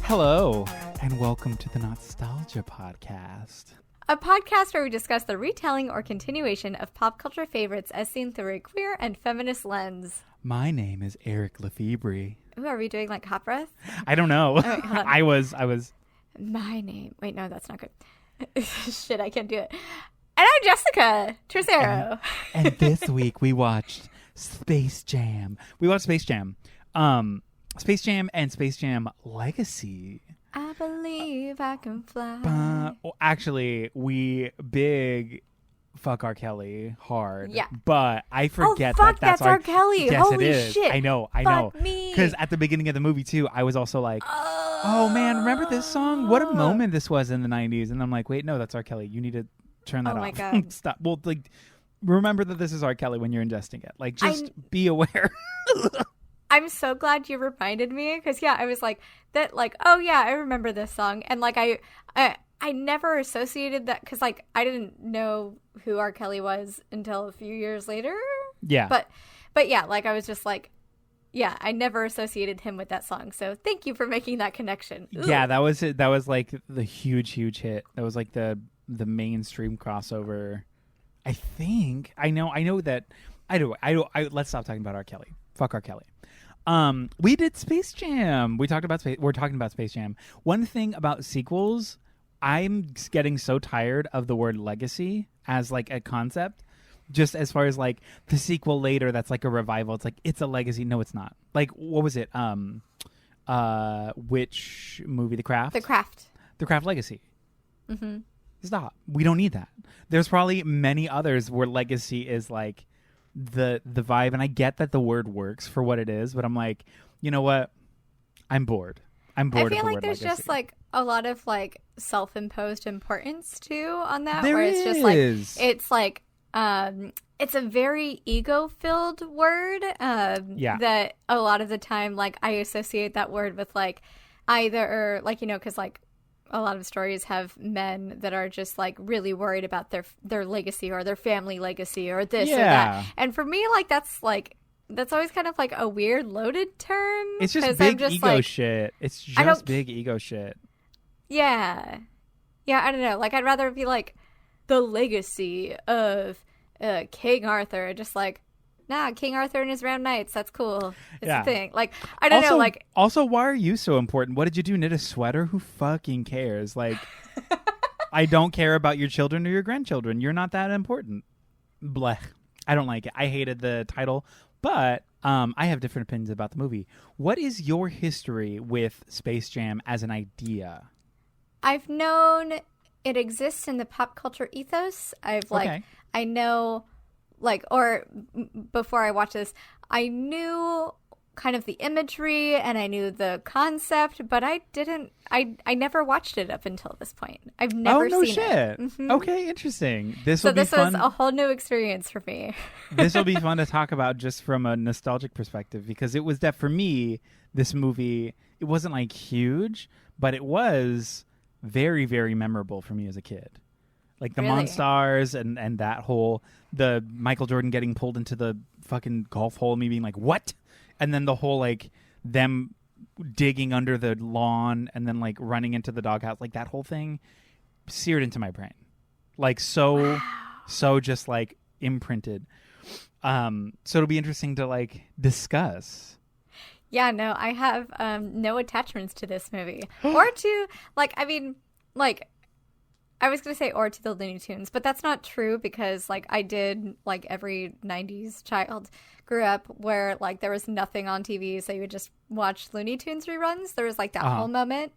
Hello, and welcome to the NOTstalgia podcast. A podcast where we discuss the retelling or continuation of pop culture favorites as seen through a queer and feminist lens. My name is Eric Lefebvre. Ooh, are we doing like hot breath? I don't know. Oh, wait, hold on. I was. My name. Wait, no, that's not good. Shit, I can't do it. And I'm Jessica Tercero. And this week we watched Space Jam. Space Jam and Space Jam Legacy. I believe I can fly. Actually, we big fuck R. Kelly hard. Yeah. But I forget that's R. Kelly. Yes, Holy it is. shit. I know. Fuck me. Because at the beginning of the movie, too, I was also like, oh, man, remember this song? What a moment this was in the 90s. And I'm like, wait, no, that's R. Kelly. You need to turn that off. Oh, my God. Stop. Well, like, remember that this is R. Kelly when you're ingesting it. Like, just be aware. I'm so glad you reminded me because, yeah, I was like, that, like, oh, yeah, I remember this song. And, like, I never associated that because, like, I didn't know who R. Kelly was until a few years later. Yeah. But yeah, like, I was just like, yeah, I never associated him with that song. So thank you for making that connection. Ooh. Yeah, that was it. That was, like, the huge hit. That was, like, the mainstream crossover. I think. I know that. Let's stop talking about R. Kelly. Fuck R. Kelly. We did Space Jam. We're talking about Space Jam. One thing about sequels, I'm getting so tired of the word legacy as like a concept. Just as far as like the sequel later, that's like a revival. It's like it's a legacy. No, it's not. Like what was it? Which movie? The Craft. The Craft Legacy. Mm-hmm. Stop. We don't need that. There's probably many others where legacy is like the vibe, and I get that the word works for what it is, but I'm like, you know what? I'm bored. I feel like there's just like a lot of like self-imposed importance too on that. There where is. It's just like it's a very ego-filled word. That a lot of the time, like I associate that word with like either like because like a lot of stories have men that are just like really worried about their legacy or their family legacy or this or that. And for me, like that's always kind of like a weird loaded term. It's just big ego shit. It's just big ego shit. Yeah. Yeah, I don't know. Like I'd rather be like the legacy of King Arthur. Just like, nah, King Arthur and his round knights. That's cool. It's a thing. Like, I don't know. Like, also, why are you so important? What did you do? Knit a sweater? Who fucking cares? Like, I don't care about your children or your grandchildren. You're not that important. Blech. I don't like it. I hated the title, but I have different opinions about the movie. What is your history with Space Jam as an idea? I've known it exists in the pop culture ethos. I know. Like, or before I watched this, I knew kind of the imagery and I knew the concept, but I never watched it up until this point. I've never seen shit. it. Mm-hmm. Okay, interesting. This was a whole new experience for me. This will be fun to talk about just from a nostalgic perspective because it was that for me, this movie, it wasn't like huge, but it was very, very memorable for me as a kid. Like the Monstars and that whole, the Michael Jordan getting pulled into the fucking golf hole, me being like, what? And then the whole like them digging under the lawn and then like running into the doghouse, like that whole thing seared into my brain. Like so just like imprinted. So it'll be interesting to like discuss. Yeah, no, I have no attachments to this movie. Or to like, I mean, like, I was going to say or to the Looney Tunes, but that's not true because like I did, like every 90s child grew up where like there was nothing on TV, so you would just watch Looney Tunes reruns. There was like that whole moment.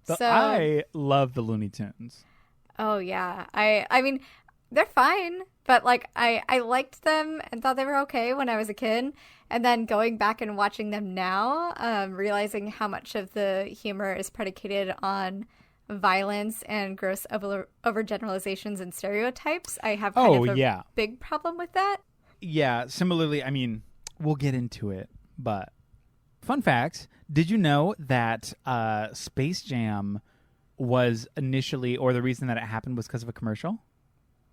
But so I love the Looney Tunes. Oh yeah. I mean, they're fine, but like I liked them and thought they were okay when I was a kid. And then going back and watching them now, realizing how much of the humor is predicated on violence and gross overgeneralizations and stereotypes, I have kind of a big problem with that. Yeah, similarly, I mean, we'll get into it, but fun facts, did you know that Space Jam was initially, or the reason that it happened was because of a commercial?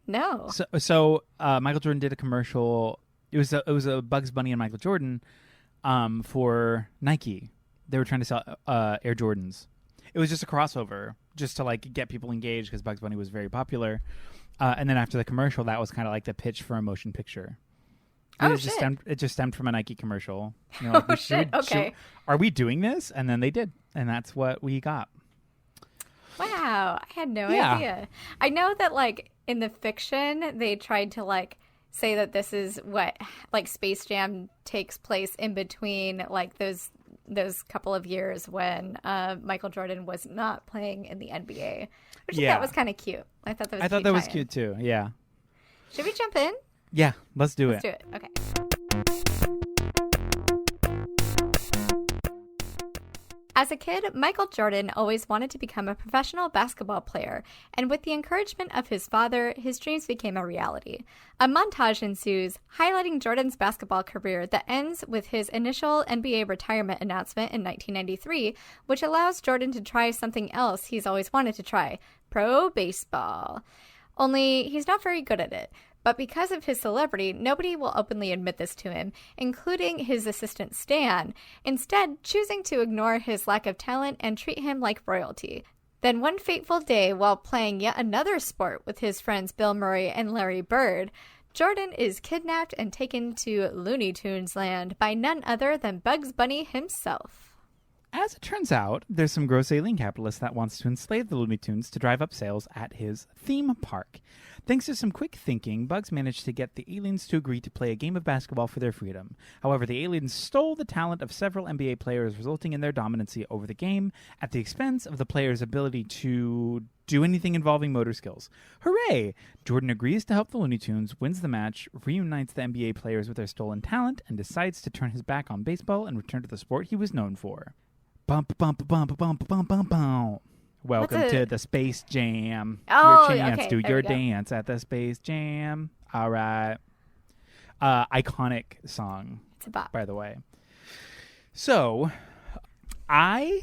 No. So Michael Jordan did a commercial. It was a Bugs Bunny and Michael Jordan for Nike. They were trying to sell Air Jordans. It was just a crossover, just to like get people engaged because Bugs Bunny was very popular. And then after the commercial, that was kind of like the pitch for a motion picture. Oh, it just stemmed from a Nike commercial. Like, oh shit! Okay. Are we doing this? And then they did, and that's what we got. Wow, I had no idea. I know that like in the fiction, they tried to like say that this is what like Space Jam takes place in between like those couple of years when Michael Jordan was not playing in the NBA, which I thought was kind of cute. I thought that was cute too. Yeah. Should we jump in? Yeah, let's do it. Okay. As a kid, Michael Jordan always wanted to become a professional basketball player, and with the encouragement of his father, his dreams became a reality. A montage ensues, highlighting Jordan's basketball career that ends with his initial NBA retirement announcement in 1993, which allows Jordan to try something else he's always wanted to try, pro baseball. Only he's not very good at it. But because of his celebrity, nobody will openly admit this to him, including his assistant Stan, instead choosing to ignore his lack of talent and treat him like royalty. Then one fateful day, while playing yet another sport with his friends Bill Murray and Larry Bird, Jordan is kidnapped and taken to Looney Tunes land by none other than Bugs Bunny himself. As it turns out, there's some gross alien capitalist that wants to enslave the Looney Tunes to drive up sales at his theme park. Thanks to some quick thinking, Bugs managed to get the aliens to agree to play a game of basketball for their freedom. However, the aliens stole the talent of several NBA players, resulting in their dominancy over the game at the expense of the players' ability to do anything involving motor skills. Hooray! Jordan agrees to help the Looney Tunes, wins the match, reunites the NBA players with their stolen talent, and decides to turn his back on baseball and return to the sport he was known for. Bump, bump, bump, bump, bump, bump, bump. Welcome to the Space Jam. Oh, your chance okay, to do your dance at the Space Jam. All right. Iconic song. It's a bop. By the way. So, I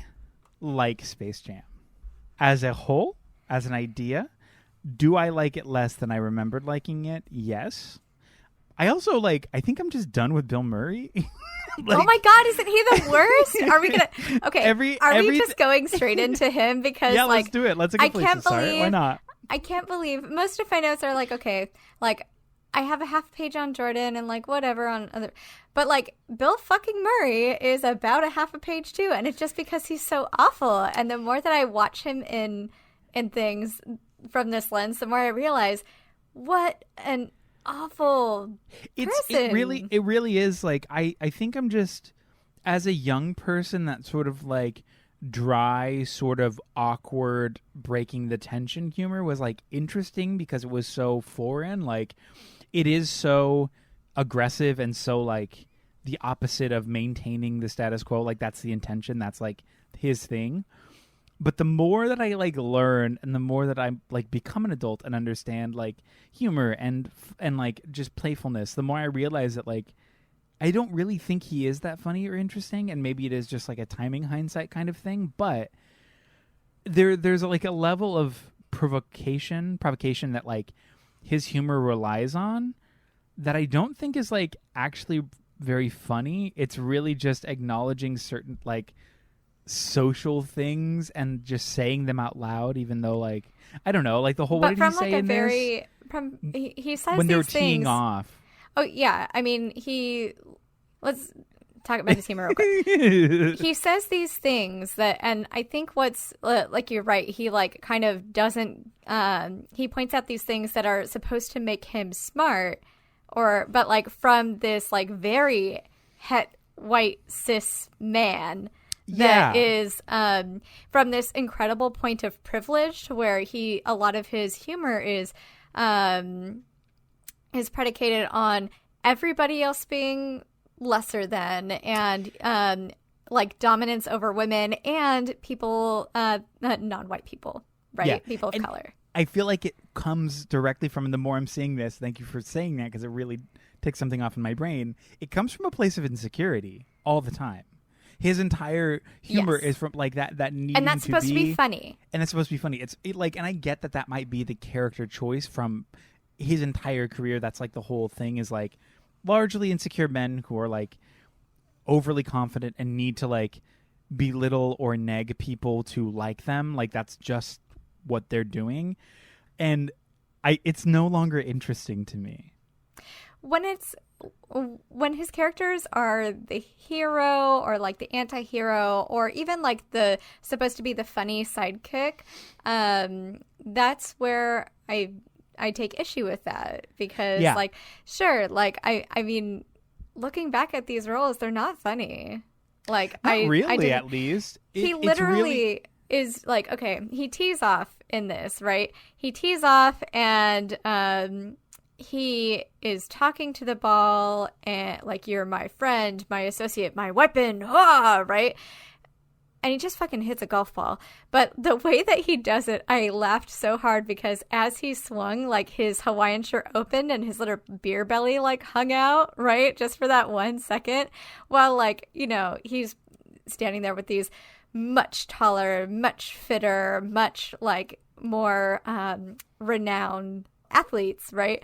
like Space Jam. As a whole, as an idea, do I like it less than I remembered liking it? Yes. I also I think I'm just done with Bill Murray. Oh my God, isn't he the worst? Are we gonna? Okay, we just going straight into him because let's do it. Let's a good place to start. Why not? I can't believe most of my notes are okay, I have a half page on Jordan and whatever on other, but Bill fucking Murray is about a half a page too, and it's just because he's so awful. And the more that I watch him in things from this lens, the more I realize what an awful person. It really is. I think I'm just, as a young person, that sort of dry, sort of awkward, breaking the tension humor was interesting because it was so foreign. It is so aggressive and so the opposite of maintaining the status quo. That's the intention. That's his thing. But the more that I learn, and the more that I become an adult and understand humor and just playfulness, the more I realize that I don't really think he is that funny or interesting, and maybe it is just a timing hindsight kind of thing. But there's a level of provocation that his humor relies on that I don't think is actually very funny. It's really just acknowledging certain social things and just saying them out loud, even though I don't know, the whole, what did he say in this? He says when these they're things. teeing off. Oh yeah, I mean let's talk about his humor real quick. He says these things that, and I think what's you're right, he kind of doesn't he points out these things that are supposed to make him smart, but from this very het white cis man that is from this incredible point of privilege, where a lot of his humor is predicated on everybody else being lesser than, and dominance over women and people, non-white people, right? Yeah. People of color. I feel like it comes directly from, and the more I'm seeing this, thank you for saying that because it really takes something off in my brain. It comes from a place of insecurity all the time. His entire humor is from that needing and that's supposed to be funny. And it's supposed to be funny. And I get that might be the character choice from his entire career. That's the whole thing is largely insecure men who are overly confident and need to belittle or neg people to like them. Like, that's just what they're doing. And it's no longer interesting to me. When his characters are the hero or like the anti-hero or even like the supposed to be the funny sidekick, that's where I take issue with that, because like, sure, like I mean, looking back at these roles, they're not funny. Like, not really, at least. He literally is like, okay, he tees off in this, right? He tees off and he is talking to the ball and like, you're my friend, my associate, my weapon, right? And he just fucking hits a golf ball. But the way that he does it, I laughed so hard, because as he swung, like, his Hawaiian shirt opened and his little beer belly like hung out, right? Just for that 1 second. While, like, you know, he's standing there with these much taller, much fitter, much like more renowned athletes, right?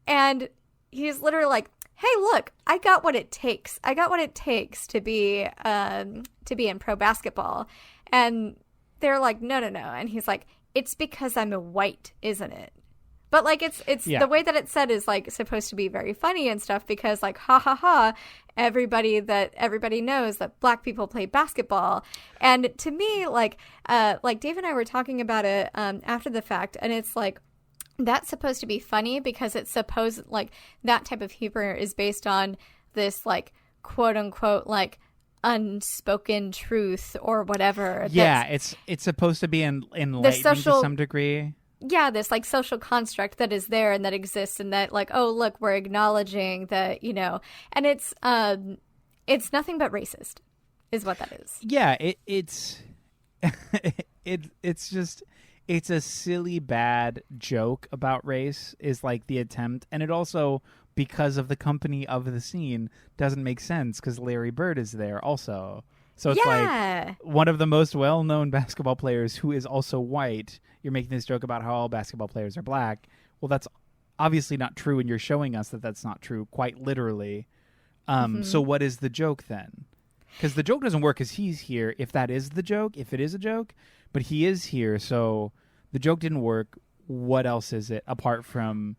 And he's literally like, hey, look, I got what it takes. I got what it takes to be in pro basketball. And they're like, no. And he's like, it's because I'm a white, isn't it? But like, it's the way that it's said is like supposed to be very funny and stuff, because like, ha ha ha, everybody knows that black people play basketball. And to me, like Dave and I were talking about it after the fact, and it's like, that's supposed to be funny because it's supposed, like, that type of humor is based on this, like, quote unquote, like, unspoken truth or whatever. Yeah, it's supposed to be enlightening to some degree. Yeah, this like social construct that is there and that exists, and that like, oh look, we're acknowledging that, you know, and it's nothing but racist, is what that is. Yeah, it's just. It's a silly, bad joke about race is like the attempt. And it also, because of the company of the scene, doesn't make sense because Larry Bird is there also. So it's like one of the most well-known basketball players who is also white. You're making this joke about how all basketball players are black. Well, that's obviously not true, and you're showing us that that's not true, quite literally. So what is the joke then? Because the joke doesn't work because he's here, if that is the joke, if it is a joke. But he is here, so the joke didn't work. What else is it apart from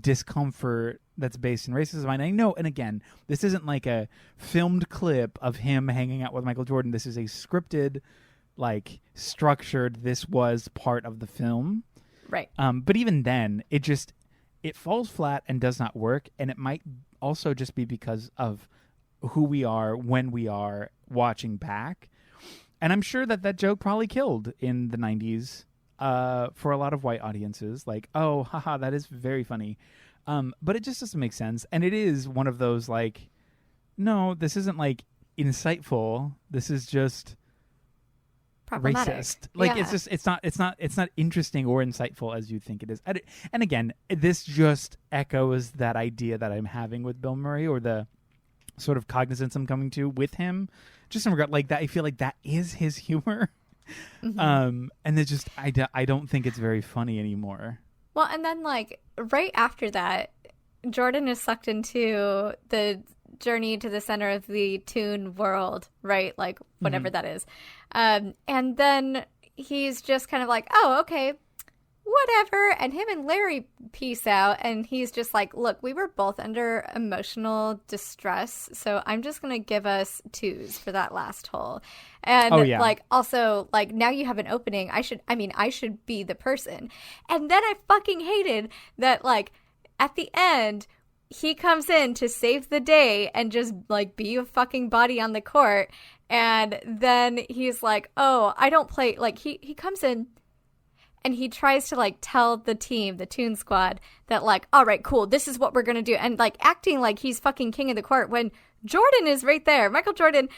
discomfort that's based in racism? And I know, and again, this isn't like a filmed clip of him hanging out with Michael Jordan. This is a scripted, like, structured, this was part of the film. Right. But even then, it falls flat and does not work. And it might also just be because of who we are when we are watching back. And I'm sure that joke probably killed in the 90s for a lot of white audiences. Like, oh, haha, that is very funny. But it just doesn't make sense. And it is one of those, like, no, this isn't, like, insightful. This is just racist. Like, it's not interesting or insightful as you think it is. And again, this just echoes that idea that I'm having with Bill Murray, or the sort of cognizance I'm coming to with him. Just in regard, like, that I feel like that is his humor. And it's just I don't think it's very funny anymore. Well, and then like right after that, Jordan is sucked into the journey to the center of the Toon world, right? Like whatever that is. And then he's just kind of like, oh, okay, whatever. And him and Larry peace out, and he's just like, look, we were both under emotional distress, so I'm just gonna give us 2s for that last hole. And like, also, like, now you have an opening, I should be the person. And then I fucking hated that, like, at the end he comes in to save the day and just like be a fucking body on the court, and then he's like, oh, I don't play, like, he comes in and he tries to, like, tell the team, the Toon Squad, that, like, all right, cool, this is what we're going to do. And, like, acting like he's fucking king of the court when Jordan is right there. Michael Jordan,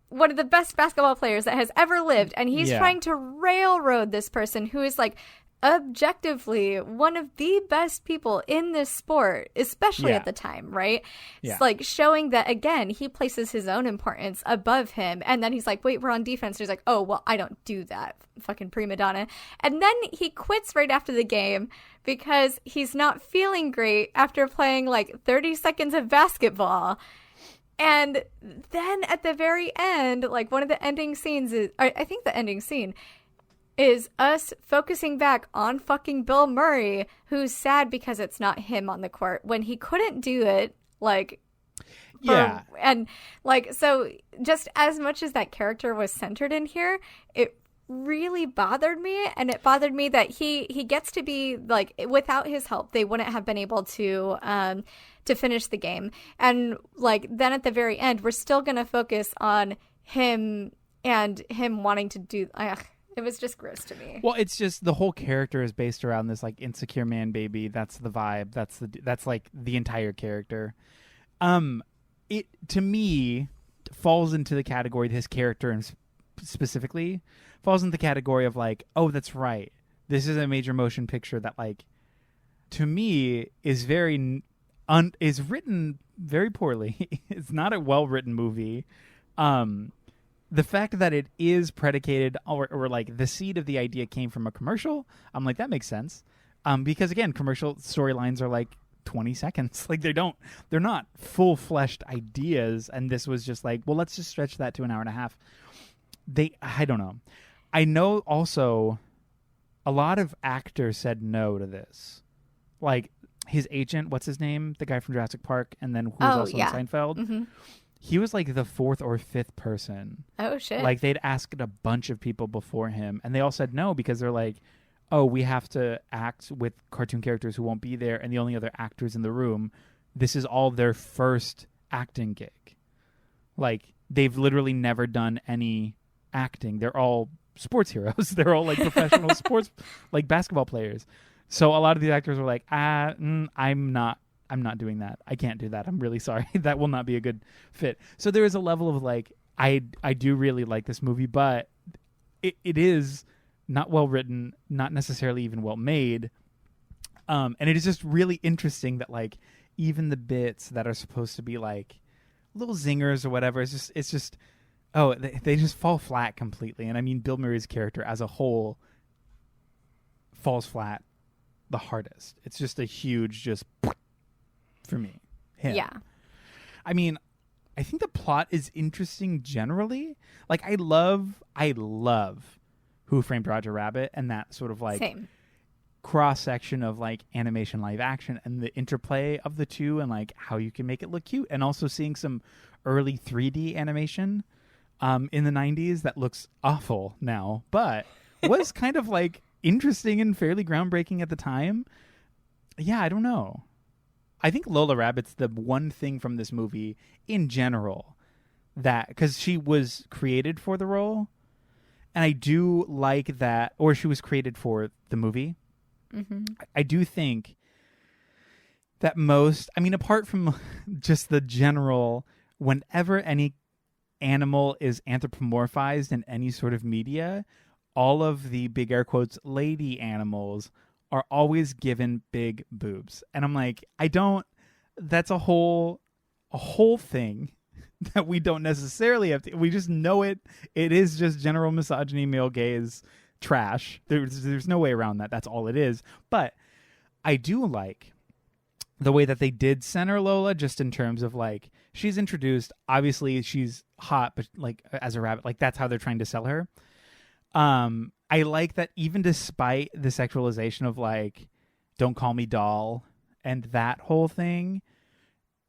one of the best basketball players that has ever lived. And he's trying to railroad this person who is, like, objectively one of the best people in this sport, especially at the time, right? It's like showing that, again, he places his own importance above him. And then he's like, wait, we're on defense. And he's like, oh, well, I don't do that, fucking prima donna. And then he quits right after the game because he's not feeling great after playing like 30 seconds of basketball. And then at the very end, like one of the ending scenes is, I think the ending scene is us focusing back on fucking Bill Murray, who's sad because it's not him on the court when he couldn't do it. Like, yeah. And like, so just as much as that character was centered in here, it really bothered me. And it bothered me that he gets to be like, without his help, they wouldn't have been able to finish the game. And like, then at the very end, we're still going to focus on him and him wanting to do, it was just gross to me. Well, it's just the whole character is based around this like insecure man baby. That's the vibe. That's like the entire character. It to me falls into the category, his character and specifically falls into the category of like, oh, that's right. This is a major motion picture that like to me is is written very poorly. It's not a well-written movie. The fact that it is predicated or like the seed of the idea came from a commercial, I'm like, that makes sense. Because again, commercial storylines are like 20 seconds. Like they're not full-fleshed ideas. And this was just like, well, let's just stretch that to an hour and a half. I don't know. I know also a lot of actors said no to this. Like his agent, what's his name? The guy from Jurassic Park and then who's also in Seinfeld. Mm-hmm. He was like the fourth or fifth person. Oh, shit. Like they'd asked a bunch of people before him and they all said no because they're like, oh, we have to act with cartoon characters who won't be there and the only other actors in the room. This is all their first acting gig. Like they've literally never done any acting. They're all sports heroes. They're all like professional sports, like basketball players. So a lot of the actors were like, I'm not doing that. I can't do that. I'm really sorry. That will not be a good fit. So there is a level of like, I do really like this movie, but it is not well written, not necessarily even well made. And it is just really interesting that like even the bits that are supposed to be like little zingers or whatever, it's just they just fall flat completely. And I mean, Bill Murray's character as a whole falls flat the hardest. It's just a huge just for me. Him. Yeah. I mean, I think the plot is interesting generally. Like I love Who Framed Roger Rabbit and that sort of like cross section of like animation live action and the interplay of the two and like how you can make it look cute and also seeing some early 3D animation in the 90s that looks awful now, but was kind of like interesting and fairly groundbreaking at the time. Yeah, I don't know. I think Lola Rabbit's the one thing from this movie in general that, because she was created for the role, and I do like that, or she was created for the movie. Mm-hmm. I do think that apart from just the general, whenever any animal is anthropomorphized in any sort of media, all of the big air quotes lady animals are always given big boobs. And I'm like, that's a whole thing that we don't necessarily have to, we just know it. It is just general misogyny, male gaze, trash. There's no way around that. That's all it is. But I do like the way that they did center Lola, just in terms of like, she's introduced, obviously she's hot, but like as a rabbit, like that's how they're trying to sell her. I like that even despite the sexualization of like, don't call me doll and that whole thing,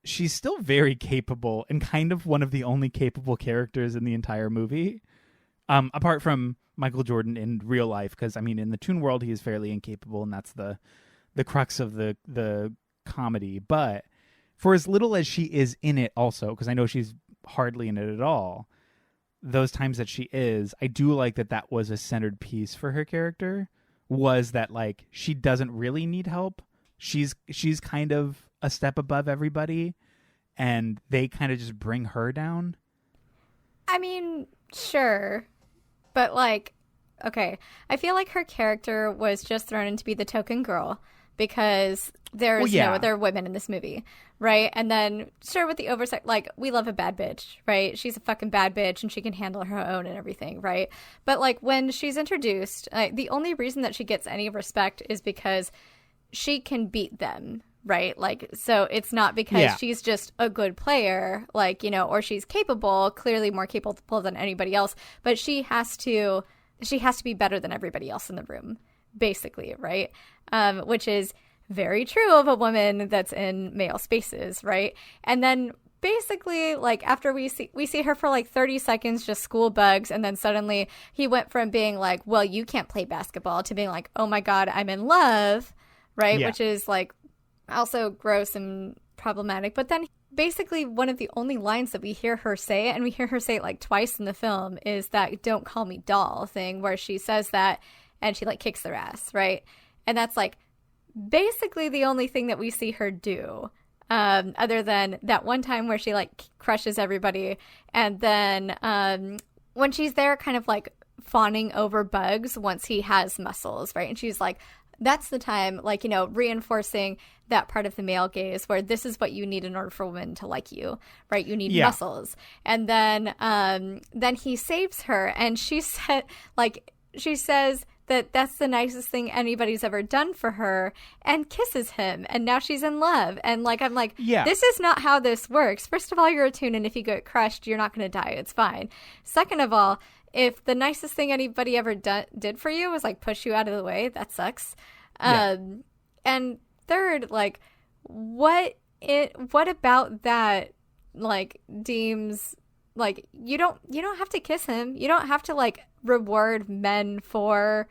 she's still very capable and kind of one of the only capable characters in the entire movie. Apart from Michael Jordan in real life, because I mean, in the toon world, he is fairly incapable, and that's the crux of the comedy. But for as little as she is in it also, because I know she's hardly in it at all, those times that she is, I do like that was a centered piece for her character, was that like she doesn't really need help. She's kind of a step above everybody, and they kind of just bring her down. I mean, sure, but like, okay, I feel like her character was just thrown in to be the token girl because there's no other women in this movie, right? And then, sure, with the oversight, like, we love a bad bitch, right? She's a fucking bad bitch, and she can handle her own and everything, right? But, like, when she's introduced, the only reason that she gets any respect is because she can beat them, right? Like, so it's not because she's just a good player, like, you know, or she's capable, clearly more capable than anybody else, but she has to be better than everybody else in the room, basically, right? Which is very true of a woman that's in male spaces, right? And then basically, like, after we see her for like 30 seconds just school bugs, and then suddenly he went from being like, well, you can't play basketball, to being like, oh my god, I'm in love, right? Which is like also gross and problematic. But then basically one of the only lines that we hear her say, and we hear her say it like twice in the film, is that "don't call me doll" thing, where she says that and she like kicks their ass, right? And that's like basically the only thing that we see her do, other than that one time where she like crushes everybody. And then when she's there kind of like fawning over Bugs once he has muscles, right? And she's like, that's the time, like, you know, reinforcing that part of the male gaze where this is what you need in order for women to like you, right? You need muscles. And then he saves her, and she says that that's the nicest thing anybody's ever done for her, and kisses him, and now she's in love. And like, I'm like, this is not how this works. First of all, you're a tune, and if you get crushed, you're not going to die. It's fine. Second of all, if the nicest thing anybody ever did for you was like push you out of the way, that sucks. And third, like, what about that like deems like you don't have to kiss him. You don't have to like reward men for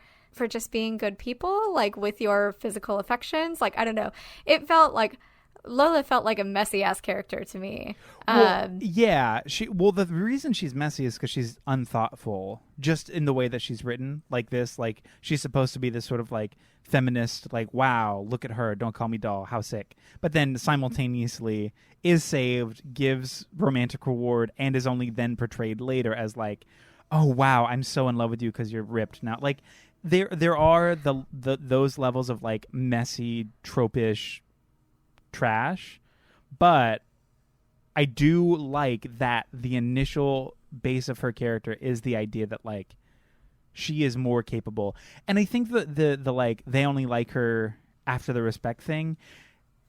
just being good people, like with your physical affections. Like, I don't know. It felt like Lola felt like a messy ass character to me. Well, the reason she's messy is because she's unthoughtful, just in the way that she's written, like this. Like, she's supposed to be this sort of like feminist, like, wow, look at her, don't call me doll, how sick. But then simultaneously is saved, gives romantic reward, and is only then portrayed later as like, oh wow, I'm so in love with you because you're ripped now. Like, there are those levels of like messy, tropish trash, but I do like that the initial base of her character is the idea that like she is more capable. And I think the like they only like her after the respect thing,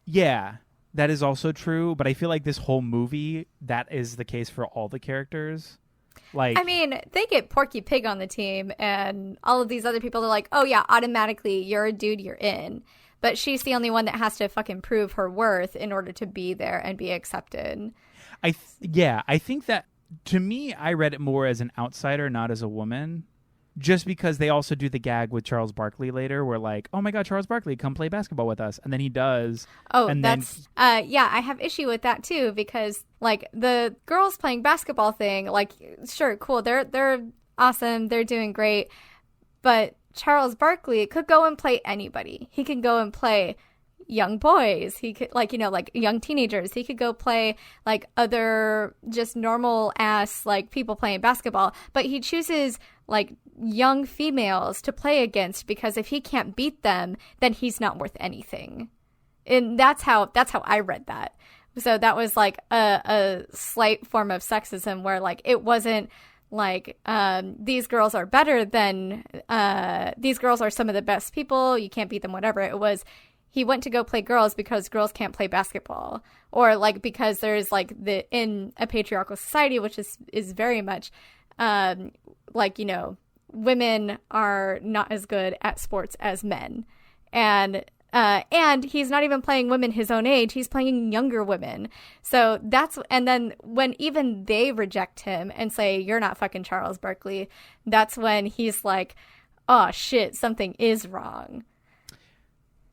that is also true, but I feel like this whole movie, that is the case for all the characters. Like, I mean, they get Porky Pig on the team, and all of these other people are like, oh yeah, automatically you're a dude, you're in. But she's the only one that has to fucking prove her worth in order to be there and be accepted. I think that, to me, I read it more as an outsider, not as a woman. Just because they also do the gag with Charles Barkley later, where like, oh my god, Charles Barkley, come play basketball with us. And then he does. Oh, and that's, I have issue with that too, because like the girls playing basketball thing, like, sure, cool, they're awesome, they're doing great. But Charles Barkley could go and play anybody. He can go and play young boys. He could, like, you know, like young teenagers. He could go play like other just normal ass like people playing basketball. But he chooses like young females to play against, because if he can't beat them, then he's not worth anything. And that's how I read that. So that was like a slight form of sexism, where like it wasn't like these girls are better than these girls are some of the best people, you can't beat them, whatever. It was, he went to go play girls because girls can't play basketball, or like because there's like in a patriarchal society, which is very much like, you know, women are not as good at sports as men, and he's not even playing women his own age, he's playing younger women. So that's, and then when even they reject him and say, you're not fucking Charles Barkley, that's when he's like, oh shit, something is wrong.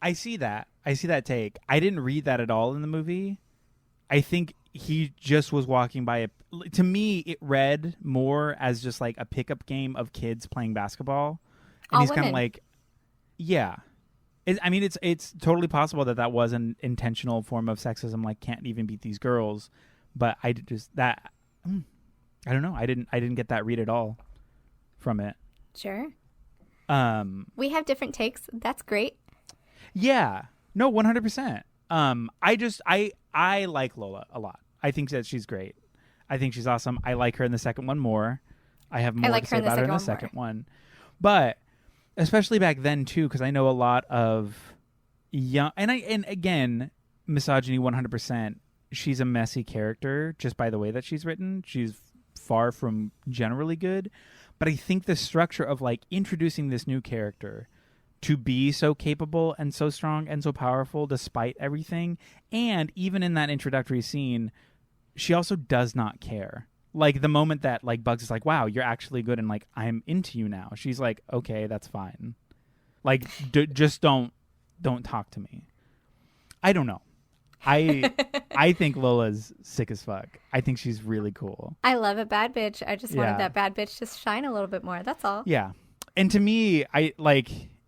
I see that take. I didn't read that at all in the movie. I think he just was walking by to me, it read more as just like a pickup game of kids playing basketball. And all he's women. kind of like, yeah. I mean, it's totally possible that was an intentional form of sexism, like can't even beat these girls. But I don't know. I didn't get that read at all from it. Sure. We have different takes. That's great. Yeah. No, 100%. I like Lola a lot. I think that she's great. I think she's awesome. I like her in the second one more. I have more to say about her in the second one. But especially back then too, because I know a lot of young, and again, misogyny 100%. She's a messy character just by the way that she's written. She's far from generally good. But I think the structure of like introducing this new character to be so capable and so strong and so powerful despite everything, and even in that introductory scene, she also does not care. Like the moment that like Bugs is like, wow, you're actually good and like I'm into you now, she's like, okay, that's fine. Like just don't talk to me. I don't know. I think Lola's sick as fuck. I think she's really cool. I love a bad bitch. I just wanted that bad bitch to shine a little bit more. That's all. Yeah. And to me,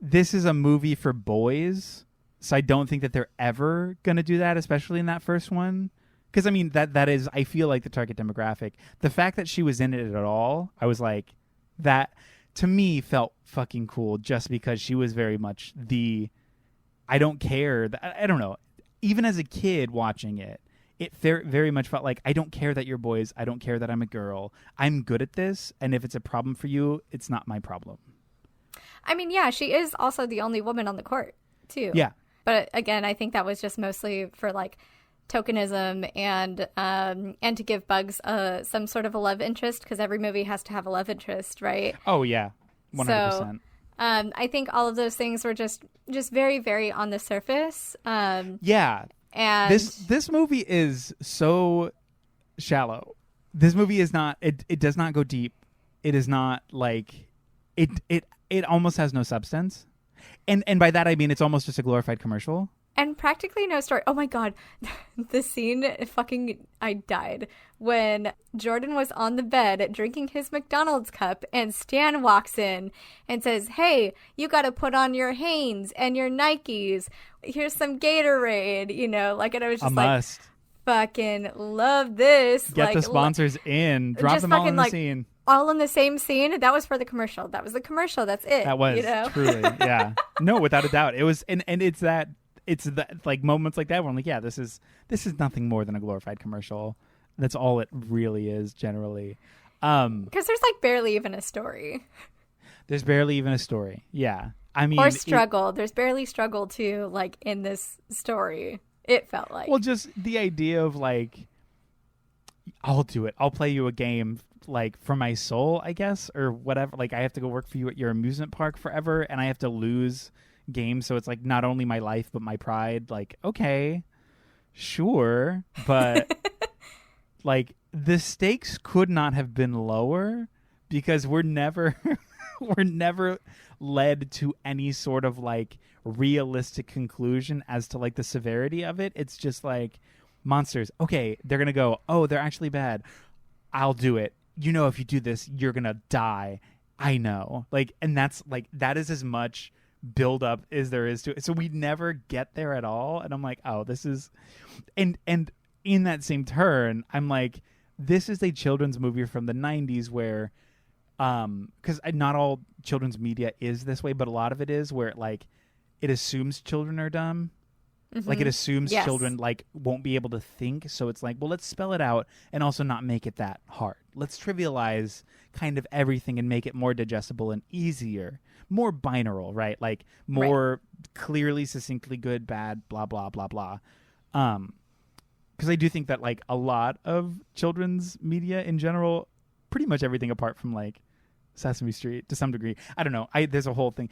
this is a movie for boys, so I don't think that they're ever going to do that, especially in that first one. Because, I mean, that is, I feel like the target demographic. The fact that she was in it at all, I was like, that, to me, felt fucking cool just because she was very much I don't care. I don't know. Even as a kid watching it, it very much felt like, I don't care that you're boys. I don't care that I'm a girl. I'm good at this, and if it's a problem for you, it's not my problem. I mean, yeah, she is also the only woman on the court, too. Yeah. But again, I think that was just mostly for like tokenism and to give Bugs some sort of a love interest, because every movie has to have a love interest, right? Oh, yeah. 100%. So, I think all of those things were just very, very on the surface. Yeah. And this movie is so shallow. This movie is not, it does not go deep. It is not like, it almost has no substance. And by that I mean it's almost just a glorified commercial. And practically no story. Oh my God. The scene, I died. When Jordan was on the bed drinking his McDonald's cup and Stan walks in and says, hey, you got to put on your Hanes and your Nikes. Here's some Gatorade, and I was just must. Fucking love this. Get the sponsors in. Drop them all in the scene. All in the same scene. That was for the commercial. That was the commercial. That's it. That was truly, yeah. No, without a doubt. It was, and it's that. It's that like moments like that where I'm like, yeah, this is nothing more than a glorified commercial. That's all it really is generally. Because there's like barely even a story. There's barely even a story. Yeah. I mean, or struggle. There's barely struggle too, like in this story. It felt like. Well, just the idea of like, I'll do it. I'll play you a game like for my soul, I guess, or whatever. Like I have to go work for you at your amusement park forever, and I have to lose games, so it's like not only my life but my pride. Like, okay, sure, but like the stakes could not have been lower, because we're never led to any sort of like realistic conclusion as to like the severity of it. It's just like monsters. Okay, they're gonna go, oh, they're actually bad. I'll do it. If you do this, you're gonna die. I know. Like, and that's like, that is as much build up as there is to it. So we never get there at all. And I'm like, oh, this is, and in that same turn, I'm like, this is a children's movie from the 90s where, because not all children's media is this way, but a lot of it is where it assumes children are dumb. Mm-hmm. Like it assumes children like won't be able to think. So it's like, well, let's spell it out and also not make it that hard. Let's trivialize kind of everything and make it more digestible and easier, more binaural, right? Like more clearly, succinctly good, bad, blah, blah, blah, blah. Because I do think that like a lot of children's media in general, pretty much everything apart from like Sesame Street to some degree, I don't know. There's a whole thing.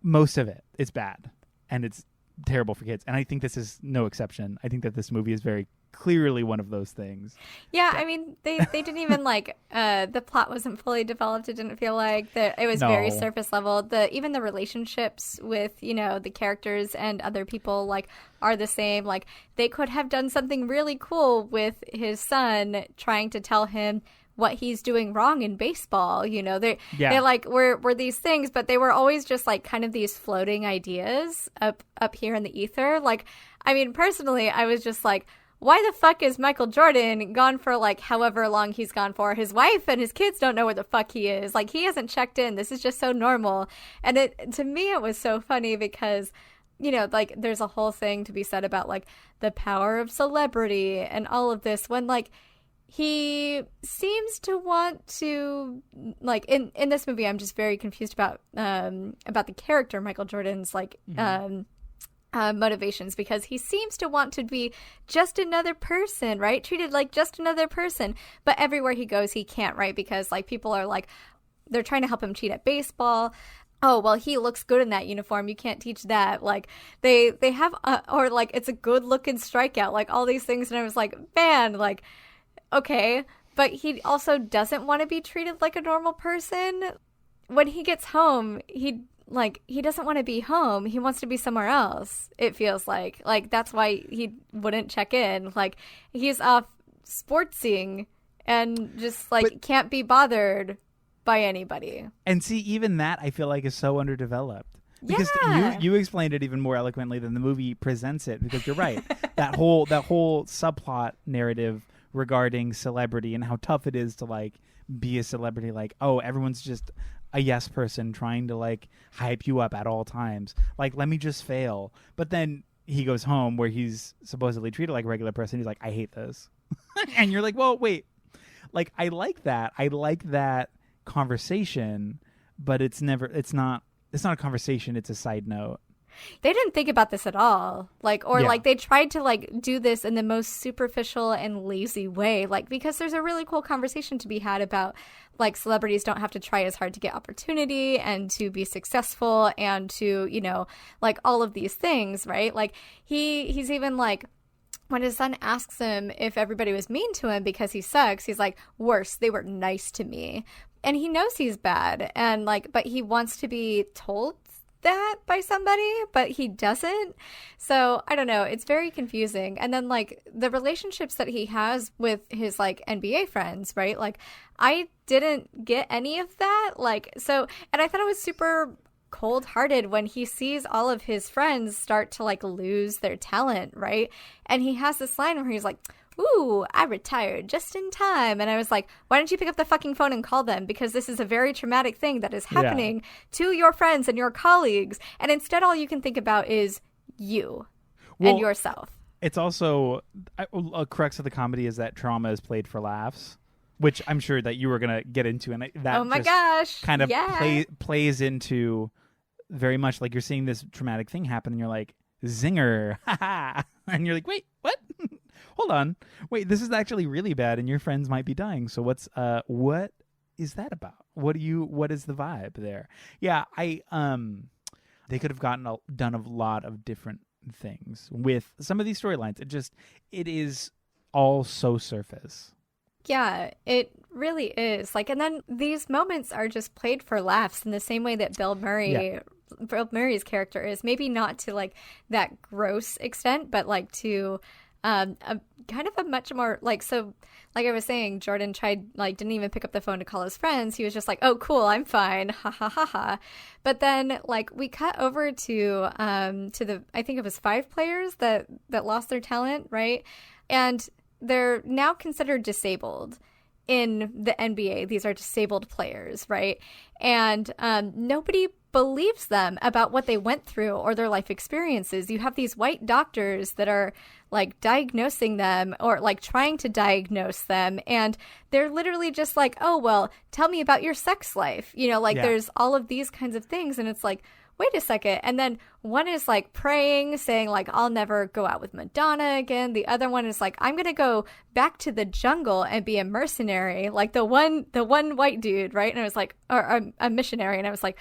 Most of it is bad and it's terrible for kids, and I think this is no exception. I think that this movie is very clearly one of those things. Yeah, I mean, they didn't even like the plot wasn't fully developed. It didn't feel like that. It was very surface level. Even the relationships with the characters and other people like are the same. Like they could have done something really cool with his son, trying to tell him what he's doing wrong in baseball. They like were these things, but they were always just like kind of these floating ideas up here in the ether. Like, I mean, personally, I was just like, why the fuck is Michael Jordan gone for like however long he's gone for? His wife and his kids don't know where the fuck he is. Like, he hasn't checked in. This is just so normal. And to me, it was so funny because like there's a whole thing to be said about like the power of celebrity and all of this, when like he seems to want to, like, in this movie, I'm just very confused about the character Michael Jordan's, like, motivations, because he seems to want to be just another person, right? Treated like just another person. But everywhere he goes, he can't, right? Because like people are like, they're trying to help him cheat at baseball. Oh, well, he looks good in that uniform. You can't teach that. Like they have, or like it's a good looking strikeout, like all these things. And I was like, man, like, okay. But he also doesn't want to be treated like a normal person. When he gets home, he doesn't want to be home. He wants to be somewhere else, it feels like. Like, that's why he wouldn't check in. Like, he's off sportsing and just, like, can't be bothered by anybody. And see, even that I feel like is so underdeveloped. Because you explained it even more eloquently than the movie presents it, because you're right. that whole subplot narrative regarding celebrity and how tough it is to, like, be a celebrity. Like, oh, everyone's just a yes person trying to like hype you up at all times. Like, let me just fail. But then he goes home where he's supposedly treated like a regular person. He's like, I hate this. And you're like, well, wait. Like, I like that. I like that conversation, but it's not a conversation. It's a side note. They didn't think about this at all. Like, or like they tried to like do this in the most superficial and lazy way. Like, because there's a really cool conversation to be had about like celebrities don't have to try as hard to get opportunity and to be successful and to, you know, like all of these things, right? Like he's even like, when his son asks him if everybody was mean to him because he sucks, he's like, worse, they were nice to me. And he knows he's bad, and like, but he wants to be told that by somebody, but he doesn't. So I don't know, it's very confusing. And then like the relationships that he has with his like NBA friends, right? Like, I didn't get any of that. Like, so, and I thought it was super cold-hearted when he sees all of his friends start to like lose their talent, right? And he has this line where he's like, ooh, I retired just in time. And I was like, why don't you pick up the fucking phone and call them? Because this is a very traumatic thing that is happening to your friends and your colleagues. And instead, all you can think about is you and yourself. It's also, a crux of the comedy is that trauma is played for laughs, which I'm sure that you were going to get into. And that oh my gosh, kind of plays into very much like you're seeing this traumatic thing happen and you're like, zinger, and you're like, wait, what? Hold on. Wait, this is actually really bad and your friends might be dying. So what is that about? What is the vibe there? Yeah, they could have done a lot of different things with some of these storylines. It is all so surface. Yeah, it really is. Like, and then these moments are just played for laughs in the same way that Bill Murray's character is. Maybe not to like that gross extent, but like to a kind of a much more like, so like I was saying, Jordan didn't even pick up the phone to call his friends. He was just like, oh cool, I'm fine, ha ha ha ha. But then like we cut over to the, I think it was 5 players that lost their talent, right? And they're now considered disabled in the NBA. These are disabled players, right? And nobody believes them about what they went through or their life experiences. You have these white doctors that are like diagnosing them or like trying to diagnose them, and they're literally just like, oh, well, tell me about your sex life. You know, like there's all of these kinds of things, and it's like, wait a second. And then one is like praying, saying like, I'll never go out with Madonna again. The other one is like, I'm going to go back to the jungle and be a mercenary. Like the one white dude, right? And I was like, or a missionary. And I was like,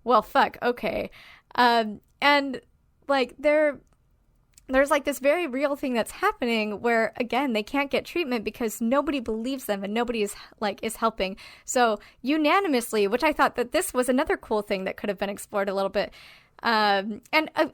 well, fuck. Okay. And like there's like this very real thing that's happening where, again, they can't get treatment because nobody believes them and nobody is helping. So unanimously, which I thought that this was another cool thing that could have been explored a little bit. And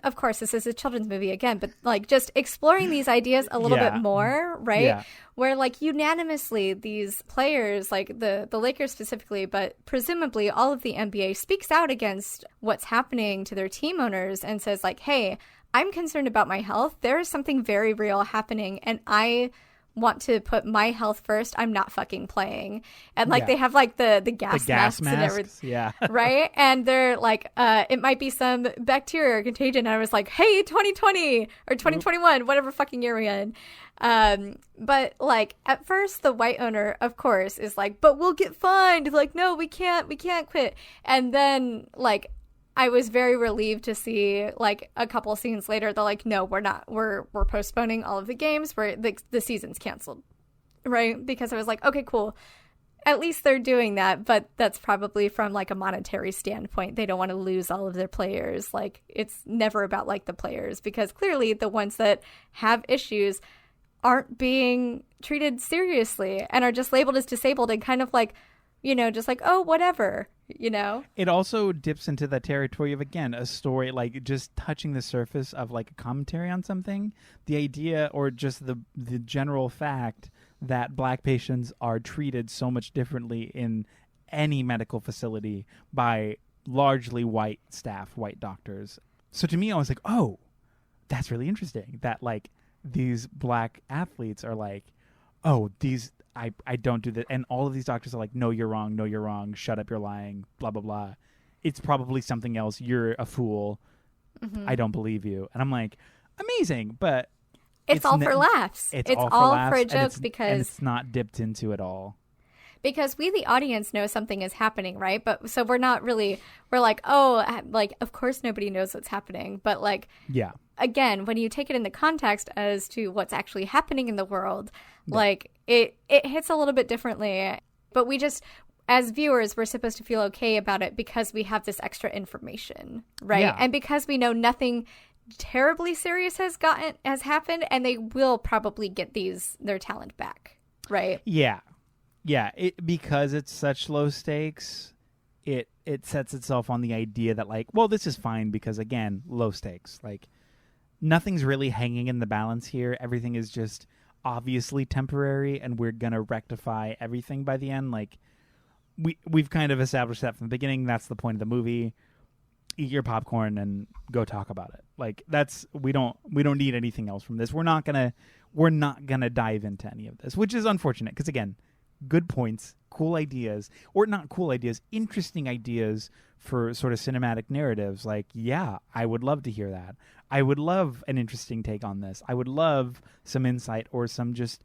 of course, this is a children's movie again, but like just exploring these ideas a little bit more, right? Yeah. Where like unanimously these players, like the Lakers specifically, but presumably all of the NBA, speaks out against what's happening to their team owners and says like, hey, I'm concerned about my health. There is something very real happening, and I want to put my health first. I'm not fucking playing. And like they have like the gas masks and everything. Yeah. Right? And they're like, it might be some bacteria or contagion. And I was like, hey, 2020 or 2021, whatever fucking year we're in. But like at first the white owner, of course, is like, but we'll get fined. Like, no, we can't quit. And then like I was very relieved to see, like, a couple scenes later, they're like, no, we're not. We're postponing all of the games. The season's canceled, right? Because I was like, okay, cool. At least they're doing that, but that's probably from, like, a monetary standpoint. They don't want to lose all of their players. Like, it's never about, like, the players, because clearly the ones that have issues aren't being treated seriously and are just labeled as disabled and kind of like, you know, just like, oh, whatever, you know? It also dips into the territory of, again, a story, like, just touching the surface of, like, a commentary on something. The idea, or just the general fact that Black patients are treated so much differently in any medical facility by largely white staff, white doctors. So to me, I was like, oh, that's really interesting. That, like, these Black athletes are like, oh, I don't do that. And all of these doctors are like, no, you're wrong. Shut up, you're lying, blah, blah, blah. It's probably something else. You're a fool. I don't believe you. And I'm like, amazing. But it's all for laughs. It's all all for a joke, and because it's not dipped into at all. Because we, the audience, know something is happening, right? But so we're like, oh, like, of course nobody knows what's happening. But, like, yeah. Again, when you take it in the context as to what's actually happening in the world, like, it hits a little bit differently. But we just, as viewers, we're supposed to feel okay about it because we have this extra information, right? Yeah. And because we know nothing terribly serious has happened, and they will probably get their talent back, right? Yeah. Yeah, because it's such low stakes, it sets itself on the idea that, like, well, this is fine because, again, low stakes. Like, nothing's really hanging in the balance here. Everything is just obviously temporary, and we're going to rectify everything by the end. Like, we've kind of established that from the beginning. That's the point of the movie. Eat your popcorn and go talk about it. Like, we don't need anything else from this. We're not going to dive into any of this, which is unfortunate because, again, good points, cool ideas, or not cool ideas, interesting ideas for sort of cinematic narratives. Like, yeah, I would love to hear that. I would love an interesting take on this. I would love some insight or some just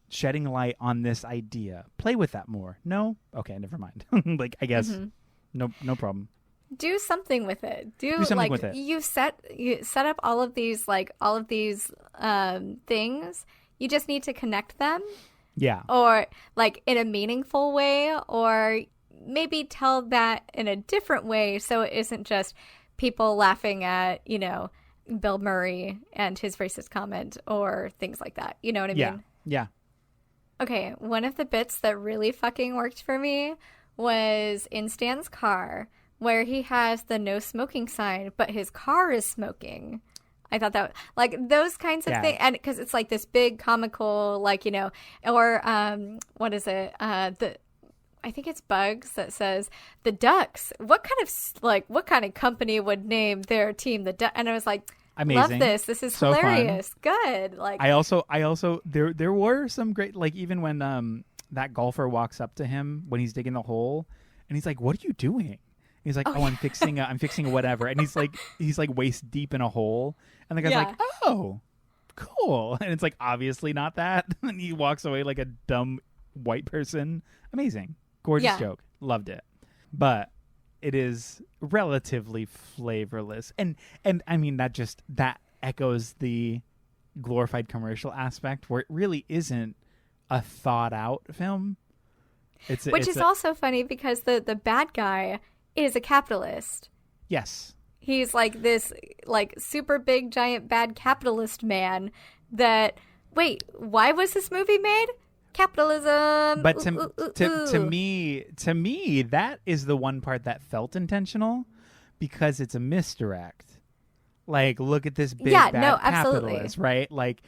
shedding light on this idea. Play with that more. No? Okay, never mind. Like, I guess no problem. Do something with it. Do something like with it. You set up all of these things. You just need to connect them. Yeah. Or, like, in a meaningful way, or maybe tell that in a different way so it isn't just people laughing at, you know, Bill Murray and his racist comment or things like that. You know what I mean? Yeah. Okay, one of the bits that really fucking worked for me was in Stan's car, where he has the no smoking sign, but his car is smoking. I thought that, like, those kinds of things, and because it's like this big comical, like, you know, or what is it? I think it's Bugs that says the Ducks. What kind of company would name their team the Ducks? And I was like, amazing. Love this. This is so hilarious. Fun. Good. Like, I also there were some great, like, even when that golfer walks up to him when he's digging the hole, and he's like, "What are you doing?" He's like, I'm fixing a whatever. And he's like waist deep in a hole. And the guy's like, oh, cool. And it's like, obviously not that. And he walks away like a dumb white person. Amazing. Gorgeous joke. Loved it. But it is relatively flavorless. And I mean, that echoes the glorified commercial aspect where it really isn't a thought out film. Which is also funny because the bad guy is a capitalist. Yes. He's like this, like, super big giant bad capitalist man that, wait, why was this movie made? Capitalism. But to me that is the one part that felt intentional because it's a misdirect. Like, look at this big bad capitalist, right? Like,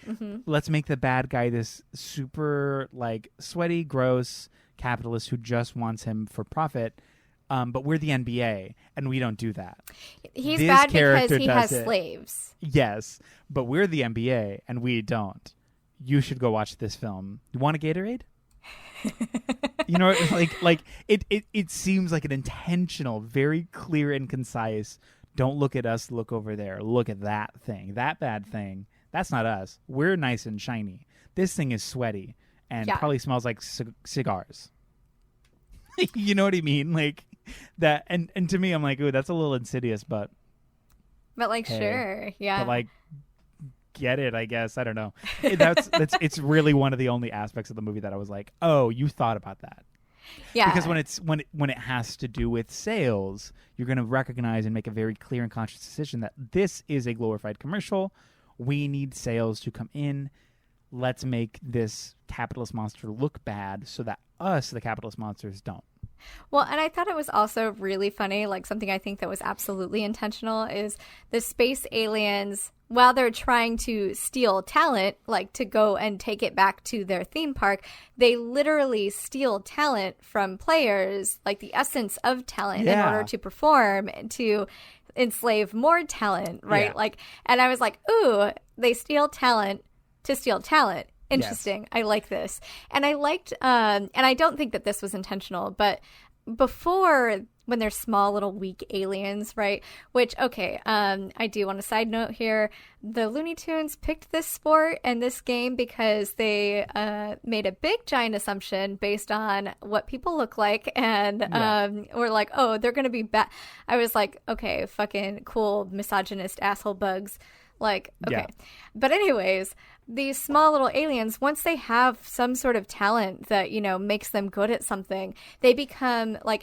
let's make the bad guy this super, like, sweaty, gross capitalist who just wants him for profit. But we're the NBA, and we don't do that. He's bad because he has slaves. Yes, but we're the NBA, and we don't. You should go watch this film. You want a Gatorade? You know, like it seems like an intentional, very clear and concise. Don't look at us. Look over there. Look at that thing. That bad thing. That's not us. We're nice and shiny. This thing is sweaty and probably smells like cigars. You know what I mean? Like, that and to me, I'm like, ooh, that's a little insidious, but like, hey, sure, yeah, but like, get it, I guess. I don't know. That's it's really one of the only aspects of the movie that I was like, oh, you thought about that. Yeah, because when it has to do with sales, you're going to recognize and make a very clear and conscious decision that this is a glorified commercial. We need sales to come in. Let's make this capitalist monster look bad so that us, the capitalist monsters, don't. Well, and I thought it was also really funny, like something I think that was absolutely intentional is the space aliens, while they're trying to steal talent, like to go and take it back to their theme park, they literally steal talent from players, like the essence of talent in order to perform, to enslave more talent, right? Yeah. Like, and I was like, ooh, they steal talent to steal talent. Interesting. Yes. I like this. And I liked, and I don't think that this was intentional, but before, when they're small little weak aliens, right? Which, okay, I do want a side note here. The Looney Tunes picked this sport and this game because they made a big giant assumption based on what people look like, and were like, oh, they're going to be bad. I was like, okay, fucking cool, misogynist asshole bugs. Like, okay. Yeah. But anyways, these small little aliens, once they have some sort of talent that, you know, makes them good at something, they become like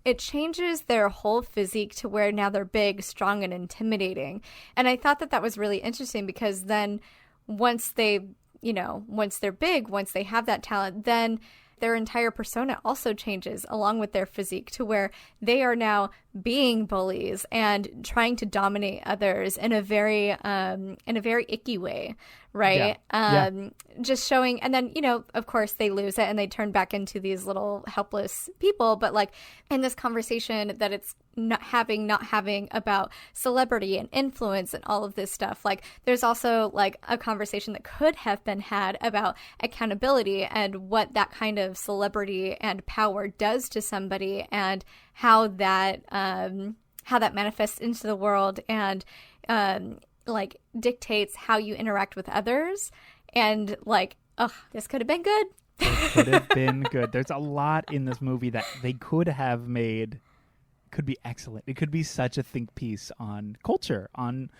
it changes their whole physique to where now they're big, strong, and intimidating. And I thought that was really interesting because then once they're big, once they have that talent, then their entire persona also changes along with their physique to where they are now being bullies and trying to dominate others in a very icky way, right? Just showing, and then, you know, of course they lose it and they turn back into these little helpless people. But like in this conversation that it's not having about celebrity and influence and all of this stuff, like there's also like a conversation that could have been had about accountability and what that kind of celebrity and power does to somebody, and how that manifests into the world, and like dictates how you interact with others. And like, oh, this could have been good. It could have been good. There's a lot in this movie that they could have made could be excellent. It could be such a think piece on culture, on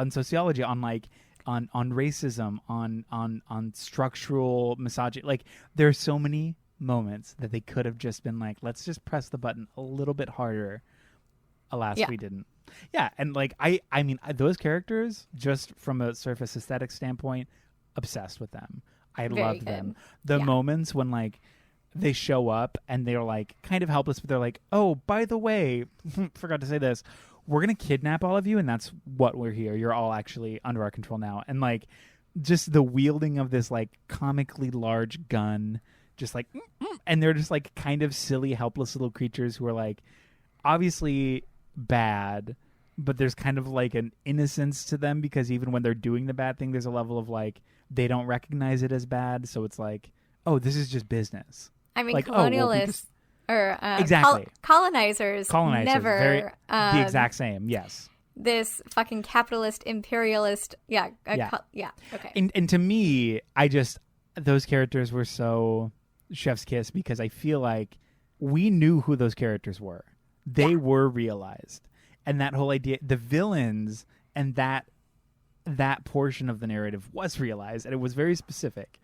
sociology, on like on racism, on structural misogyny. Like there's so many moments that they could have just been like, let's just press the button a little bit harder. Alas, we didn't. Yeah, and like I mean those characters, just from a surface aesthetic standpoint, obsessed with them. I love them. The moments when like they show up and they're like kind of helpless, but they're like, oh, by the way, forgot to say this, we're gonna kidnap all of you, and that's what we're here. You're all actually under our control now. And like just the wielding of this like comically large gun, just like and they're just like kind of silly, helpless little creatures who are like obviously bad, but there's kind of like an innocence to them, because even when they're doing the bad thing, there's a level of like they don't recognize it as bad, so it's like, oh, this is just business. I mean, like, colonialists or exactly. colonizers never the exact same. Yes, this fucking capitalist imperialist. Okay. And to me, those characters were so chef's kiss, because I feel like we knew who those characters were. They were realized. And that whole idea, the villains and that portion of the narrative was realized, and it was very specific.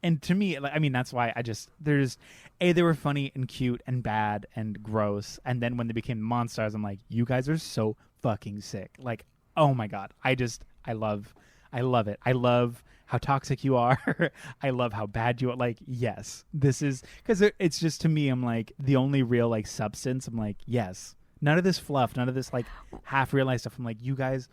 And to me, I mean, that's why they were funny and cute and bad and gross. And then when they became monsters, I'm like, you guys are so fucking sick. Like, oh my God. I love it. I love how toxic you are. I love how bad you are. Like, yes, this is, because it's just, to me, I'm like, the only real like substance. I'm like, yes, none of this fluff, none of this like half realized stuff. I'm like, you guys.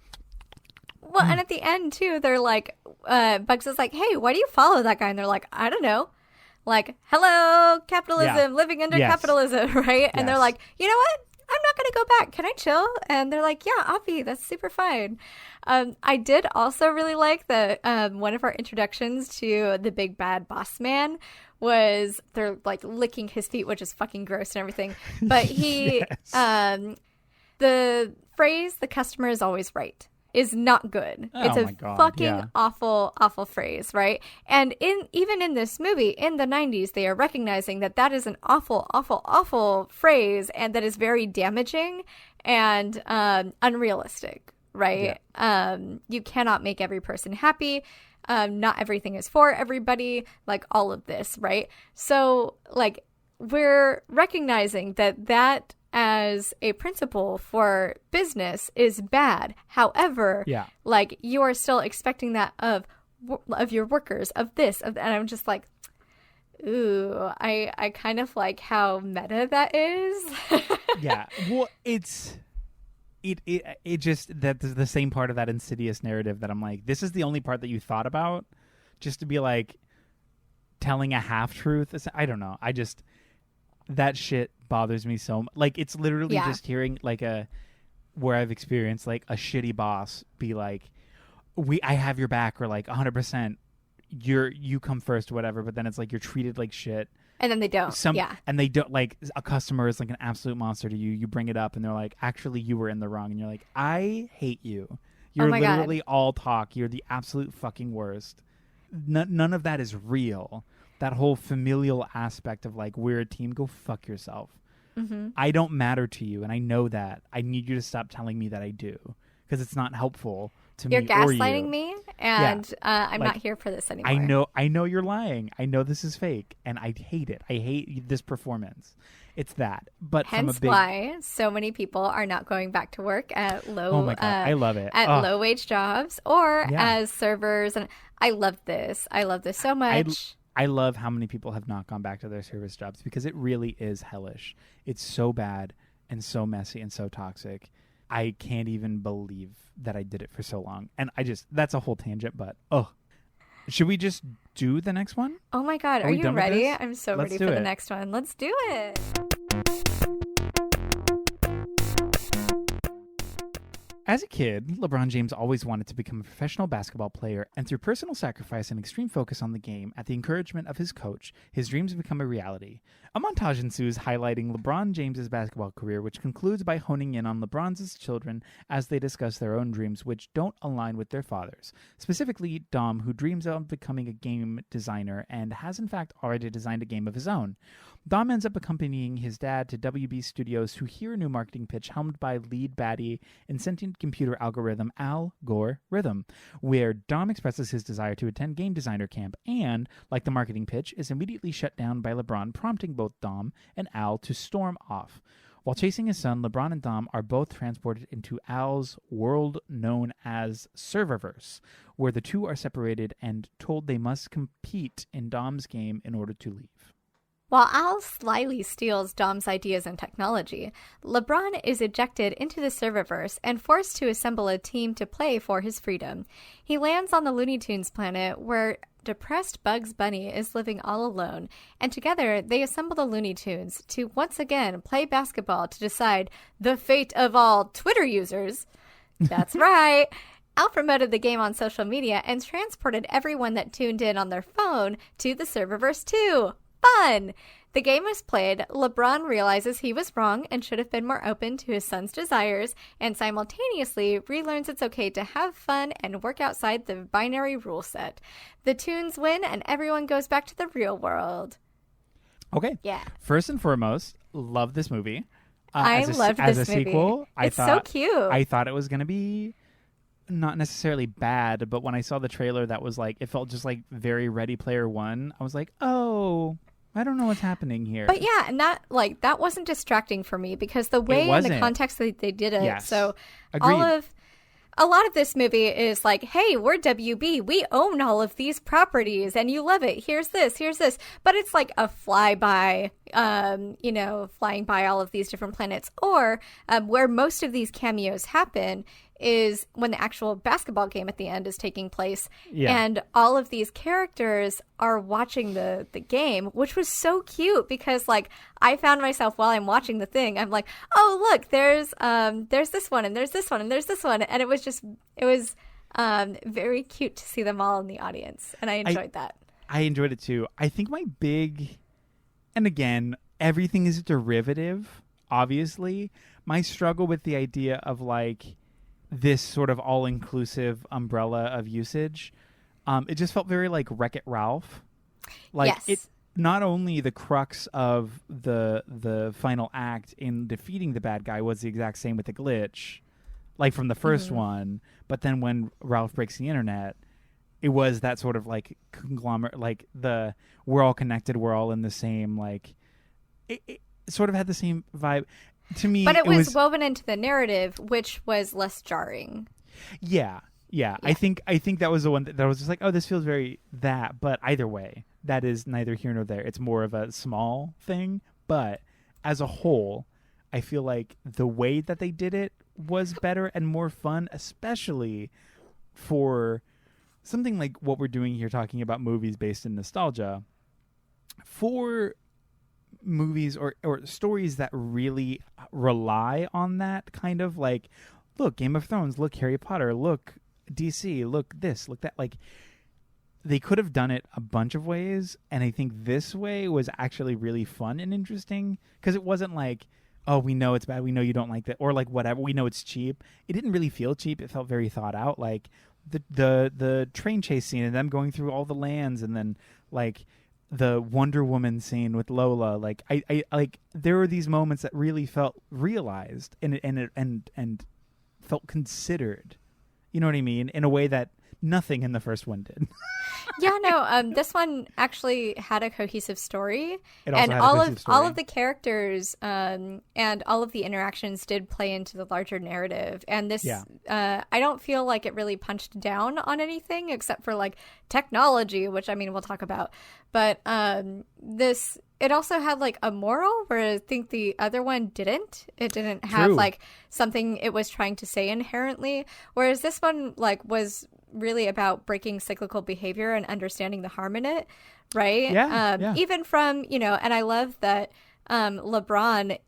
Well, and at the end too, they're like, Bugs is like, hey, why do you follow that guy? And they're like, I don't know. Like, hello, capitalism, living under capitalism, right? And they're like, you know what? I'm not going to go back. Can I chill? And they're like, yeah, Avi, that's super fine. I did also really like that one of our introductions to the big bad boss man was they're like licking his feet, which is fucking gross and everything. But he, the phrase, the customer is always right. is not good. Oh it's a my God, fucking yeah. awful, awful phrase, right? And even in this movie, in the 90s, they are recognizing that is an awful, awful, awful phrase, and that is very damaging and unrealistic, right? Yeah. You cannot make every person happy. Not everything is for everybody, like all of this, right? So, like, we're recognizing that as a principle for business is bad. However, Yeah. like, you are still expecting that of your workers, of this, and I'm just like, ooh, I kind of like how meta that is. Yeah. Well, it just, that's the same part of that insidious narrative that I'm like, this is the only part that you thought about, just to be like telling a half truth. I don't know. That shit bothers me so much. Like, it's literally just hearing like where I've experienced like a shitty boss be like, I have your back, or like 100%, you come first or whatever, but then it's like you're treated like shit. And then they don't. And they don't, like, a customer is like an absolute monster to you. You bring it up and they're like, actually, you were in the wrong. And you're like, I hate you. You're literally all talk. You're the absolute fucking worst. None of that is real. That whole familial aspect of like, we're a team, go fuck yourself. Mm-hmm. I don't matter to you. And I know that. I need you to stop telling me that I do, because it's not helpful to You're me or you. gaslighting me, and I'm like, not here for this anymore. I know you're lying. I know this is fake, and I hate it. I hate this performance. It's that. But hence why so many people are not going back to work at oh my God, I love it. At low wage jobs or as servers, and I love this. I love this so much. I love how many people have not gone back to their service jobs, because it really is hellish. It's so bad and so messy and so toxic. I can't even believe that I did it for so long. And that's a whole tangent, but should we just do the next one? Oh my God, are you ready? I'm so ready for the next one. Let's do it. As a kid, LeBron James always wanted to become a professional basketball player, and through personal sacrifice and extreme focus on the game, at the encouragement of his coach, his dreams become a reality. A montage ensues highlighting LeBron James's basketball career, which concludes by honing in on LeBron's children as they discuss their own dreams which don't align with their father's. Specifically, Dom, who dreams of becoming a game designer and has in fact already designed a game of his own. Dom ends up accompanying his dad to WB Studios to hear a new marketing pitch helmed by lead baddie and sentient computer algorithm Algorithm, where Dom expresses his desire to attend game designer camp and, like the marketing pitch, is immediately shut down by LeBron, prompting both Dom and Al to storm off. While chasing his son, LeBron and Dom are both transported into Al's world known as Serververse, where the two are separated and told they must compete in Dom's game in order to leave. While Al slyly steals Dom's ideas and technology, LeBron is ejected into the Serververse and forced to assemble a team to play for his freedom. He lands on the Looney Tunes planet, where depressed Bugs Bunny is living all alone, and together they assemble the Looney Tunes to once again play basketball to decide the fate of all Twitter users. That's right. Al promoted the game on social media and transported everyone that tuned in on their phone to the Serververse too. Fun! The game is played, LeBron realizes he was wrong and should have been more open to his son's desires, and simultaneously relearns it's okay to have fun and work outside the binary rule set. The Tunes win and everyone goes back to the real world. Okay. Yeah. First and foremost, love this movie. I loved this movie. As a sequel, it's so cute. I thought it was going to be not necessarily bad, but when I saw the trailer, that was like, it felt just like very Ready Player One. I was like, oh, I don't know what's happening here. But yeah, and that wasn't distracting for me, because the way and the context that they did it. Yes. So Agreed. a lot of this movie is like, hey, we're WB. We own all of these properties and you love it. Here's this. But it's like a flyby, flying by all of these different planets. Or where most of these cameos happen is when the actual basketball game at the end is taking place. Yeah. And all of these characters are watching the game, which was so cute, because like I found myself while I'm watching the thing, I'm like, oh, look, there's this one and there's this one and there's this one. And it was very cute to see them all in the audience. And I enjoyed that. I enjoyed it too. I think and again, everything is derivative, obviously. My struggle with the idea of like this sort of all-inclusive umbrella of usage. It just felt very like Wreck-It Ralph. Like yes. it, not only the crux of the final act in defeating the bad guy was the exact same with the glitch, like from the first one, but then when Ralph breaks the internet, it was that sort of like conglomerate, like we're all connected, we're all in the same, like it sort of had the same vibe to me. But it was woven into the narrative, which was less jarring. Yeah. I think that was the one that was just like, oh, this feels very that, but either way, that is neither here nor there. It's more of a small thing, but as a whole, I feel like the way that they did it was better and more fun, especially for something like what we're doing here, talking about movies based in nostalgia. For movies or stories that really rely on that kind of like, look, Game of Thrones, look, Harry Potter, look, DC, look this, look that, like they could have done it a bunch of ways, and I think this way was actually really fun and interesting because it wasn't like, oh, we know it's bad, we know you don't like that, or like whatever, we know it's cheap. It didn't really feel cheap. It felt very thought out, like the train chase scene and them going through all the lands, and then like the Wonder Woman scene with Lola. Like I like there were these moments that really felt realized and felt considered. You know what I mean? In a way that nothing in the first one did. Yeah, no. This one actually had a cohesive story, It also and had a cohesive story. all of the characters and all of the interactions did play into the larger narrative. And this, I don't feel like it really punched down on anything except for like technology, which I mean we'll talk about. But this. It also had like a moral where I think the other one didn't. It didn't have like something it was trying to say inherently. Whereas this one like was really about breaking cyclical behavior and understanding the harm in it. Right. Yeah. Even from, and I love that LeBron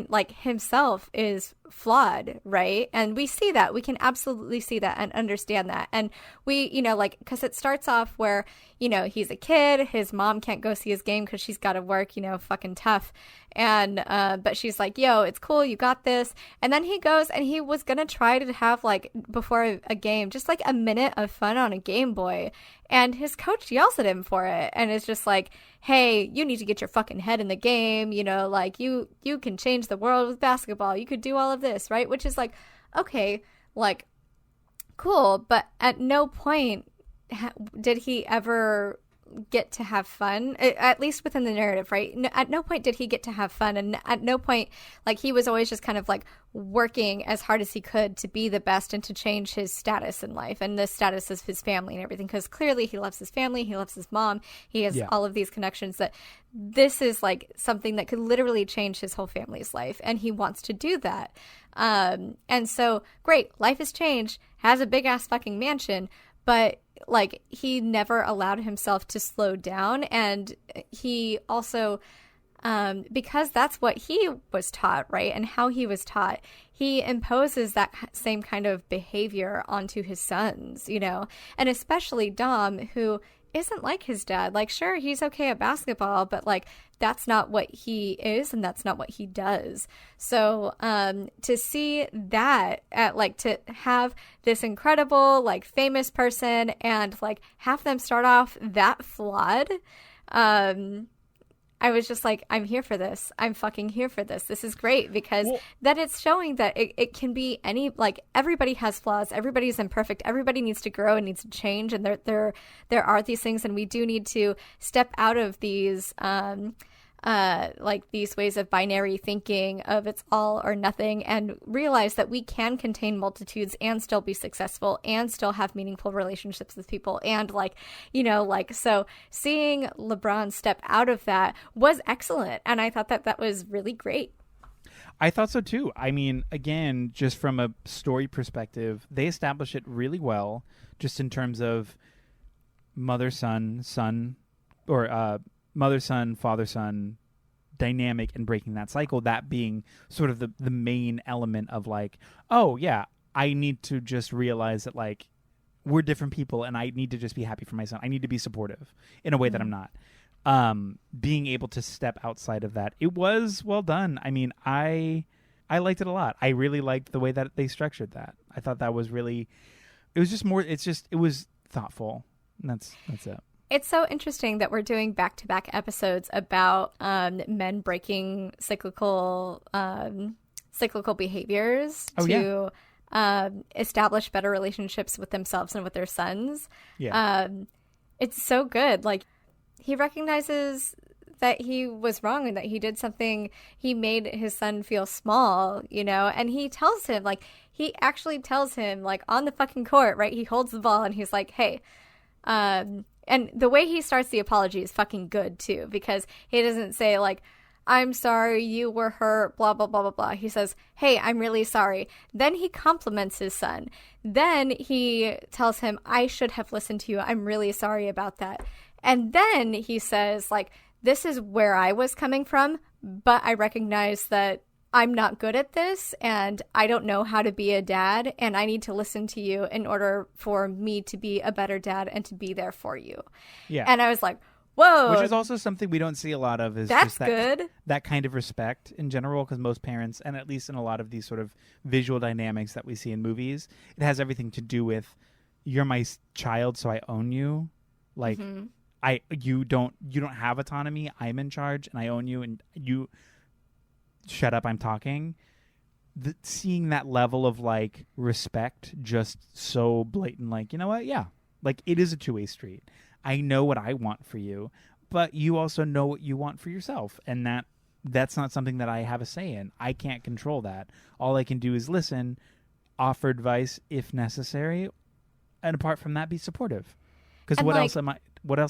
like himself is flawed, right? And we see that. We can absolutely see that and understand that. And we, like, because it starts off where, he's a kid, his mom can't go see his game because she's got to work, fucking tough. And, but she's like, yo, it's cool, you got this. And then he goes and he was going to try to have, like, before a game, just like a minute of fun on a Game Boy. And his coach yells at him for it. And it's just like, hey, you need to get your fucking head in the game. Like you can change the world with basketball. You could do all of this, right? Which is like, okay, like, cool. But at no point did he ever get to have fun, at least within the narrative, right? At no point did he get to have fun, and at no point, like, he was always just kind of like working as hard as he could to be the best and to change his status in life and the status of his family and everything, because clearly he loves his family, he loves his mom, he has all of these connections that this is like something that could literally change his whole family's life, and he wants to do that. And so great, life has changed, has a big ass fucking mansion, but like he never allowed himself to slow down. And he also, because that's what he was taught, right? And how he was taught, he imposes that same kind of behavior onto his sons, and especially Dom, who isn't like his dad. Like, sure, he's okay at basketball, but like that's not what he is and that's not what he does. So to see that, to have this incredible, like, famous person and like have them start off that flawed, I was just like, I'm here for this. I'm fucking here for this. This is great, because that it's showing that it can be any, like, everybody has flaws. Everybody's imperfect. Everybody needs to grow and needs to change. And there are these things, and we do need to step out of these, like these ways of binary thinking of it's all or nothing, and realize that we can contain multitudes and still be successful and still have meaningful relationships with people. And so seeing LeBron step out of that was excellent. And I thought that was really great. I thought so too. I mean, again, just from a story perspective, they establish it really well, just in terms of mother-son, mother-son, father-son dynamic and breaking that cycle, that being sort of the main element of like, oh yeah, I need to just realize that like we're different people and I need to just be happy for my son. I need to be supportive in a way that I'm not. Being able to step outside of that, it was well done. I mean, I liked it a lot. I really liked the way that they structured that. I thought that was really, it was just more, it was thoughtful. And that's it. It's so interesting that we're doing back-to-back episodes about men breaking cyclical behaviors to establish better relationships with themselves and with their sons. Yeah. It's so good. Like, he recognizes that he was wrong and that he did something, he made his son feel small, you know, and he tells him, like, he actually tells him, like, on the fucking court, right? He holds the ball and he's like, hey, and the way he starts the apology is fucking good too, because he doesn't say, like, I'm sorry, you were hurt, blah, blah, blah, blah, blah. He says, hey, I'm really sorry. Then he compliments his son. Then he tells him, I should have listened to you. I'm really sorry about that. And then he says, like, this is where I was coming from, but I recognize that I'm not good at this and I don't know how to be a dad, and I need to listen to you in order for me to be a better dad and to be there for you. Yeah. And I was like, whoa. Which is also something we don't see a lot of, is that's just good. That kind of respect in general, because most parents, and at least in a lot of these sort of visual dynamics that we see in movies, it has everything to do with, you're my child, so I own you. Like, you don't have autonomy. I'm in charge and I own you, and you shut up, I'm talking. Seeing that level of, like, respect just so blatant, like, you know what? Yeah. Like, it is a two-way street. I know what I want for you, but you also know what you want for yourself. And that's not something that I have a say in. I can't control that. All I can do is listen, offer advice if necessary, and apart from that, be supportive. Because what else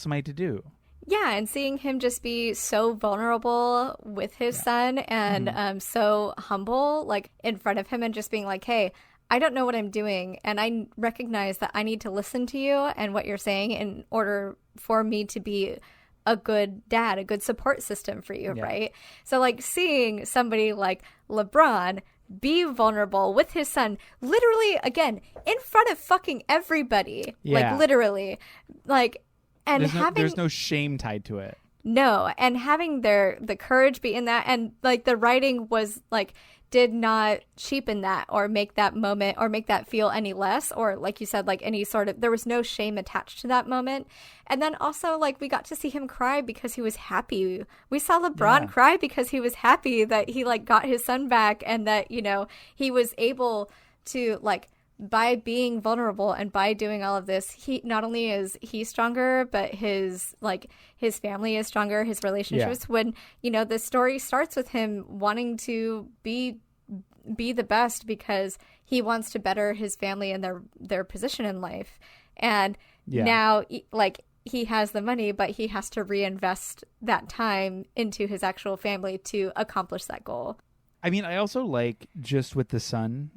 am I to do? Yeah, and seeing him just be so vulnerable with his son and so humble, like, in front of him, and just being like, hey, I don't know what I'm doing, and I recognize that I need to listen to you and what you're saying in order for me to be a good dad, a good support system for you, right? So, like, seeing somebody like LeBron be vulnerable with his son, literally, again, in front of fucking everybody, like, literally, like, and there's no shame tied to it. No, and having the courage be in that, and, like, the writing was, like, did not cheapen that or make that moment or make that feel any less, or, like you said, like, any sort of, there was no shame attached to that moment. And then also, like, we got to see him cry because he was happy. We saw LeBron cry because he was happy that he, like, got his son back, and that, you know, he was able to, like, by being vulnerable and by doing all of this, he not only is he stronger, but his family is stronger, his relationships. When, you know, the story starts with him wanting to be the best because he wants to better his family and their position in life. And now, like, he has the money, but he has to reinvest that time into his actual family to accomplish that goal. I mean, I also like, just with the son,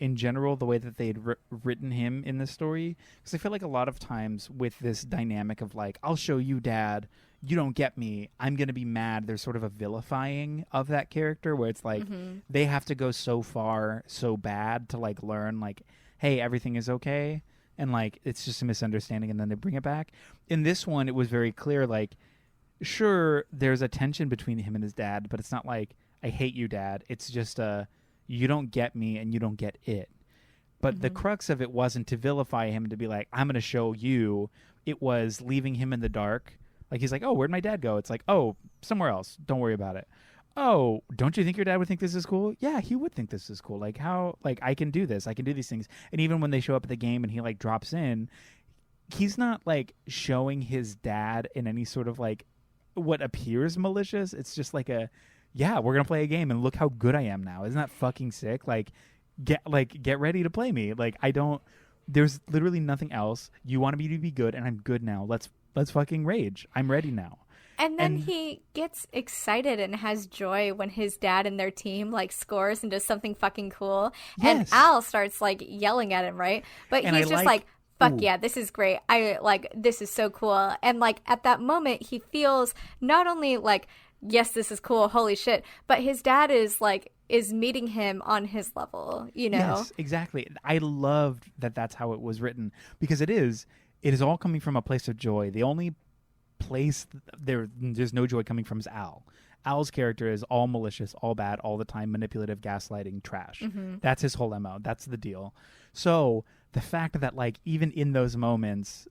in general, the way that they had written him in the story, because I feel like a lot of times with this dynamic of, like, I'll show you, Dad, you don't get me, I'm gonna be mad, there's sort of a vilifying of that character where it's like they have to go so far so bad to, like, learn, like, hey, everything is okay, and, like, it's just a misunderstanding, and then they bring it back. In this one, it was very clear, like, sure, there's a tension between him and his dad, but it's not like, I hate you, Dad. It's just you don't get me and you don't get it. But the crux of it wasn't to vilify him, to be like, I'm going to show you. It was leaving him in the dark. Like, he's like, oh, where'd my dad go? It's like, oh, somewhere else. Don't worry about it. Oh, don't you think your dad would think this is cool? Yeah, he would think this is cool. Like, how, like, I can do this. I can do these things. And even when they show up at the game and he, like, drops in, he's not, like, showing his dad in any sort of, like, what appears malicious. It's just like yeah, we're going to play a game and look how good I am now. Isn't that fucking sick? Like, get ready to play me. Like, there's literally nothing else. You want me to be good and I'm good now. Let's fucking rage. I'm ready now. And then he gets excited and has joy when his dad and their team, like, scores and does something fucking cool. Yes. And Al starts, like, yelling at him, right? But he's just like, fuck yeah, this is great. This is so cool. And, like, at that moment, he feels not only, like, yes, this is cool, holy shit, but his dad is meeting him on his level, you know? Yes, exactly. I loved that that's how it was written, because it is all coming from a place of joy. The only place there's no joy coming from is Al. Al's character is all malicious, all bad, all the time, manipulative, gaslighting, trash. That's his whole MO. That's the deal. So the fact that like even in those moments,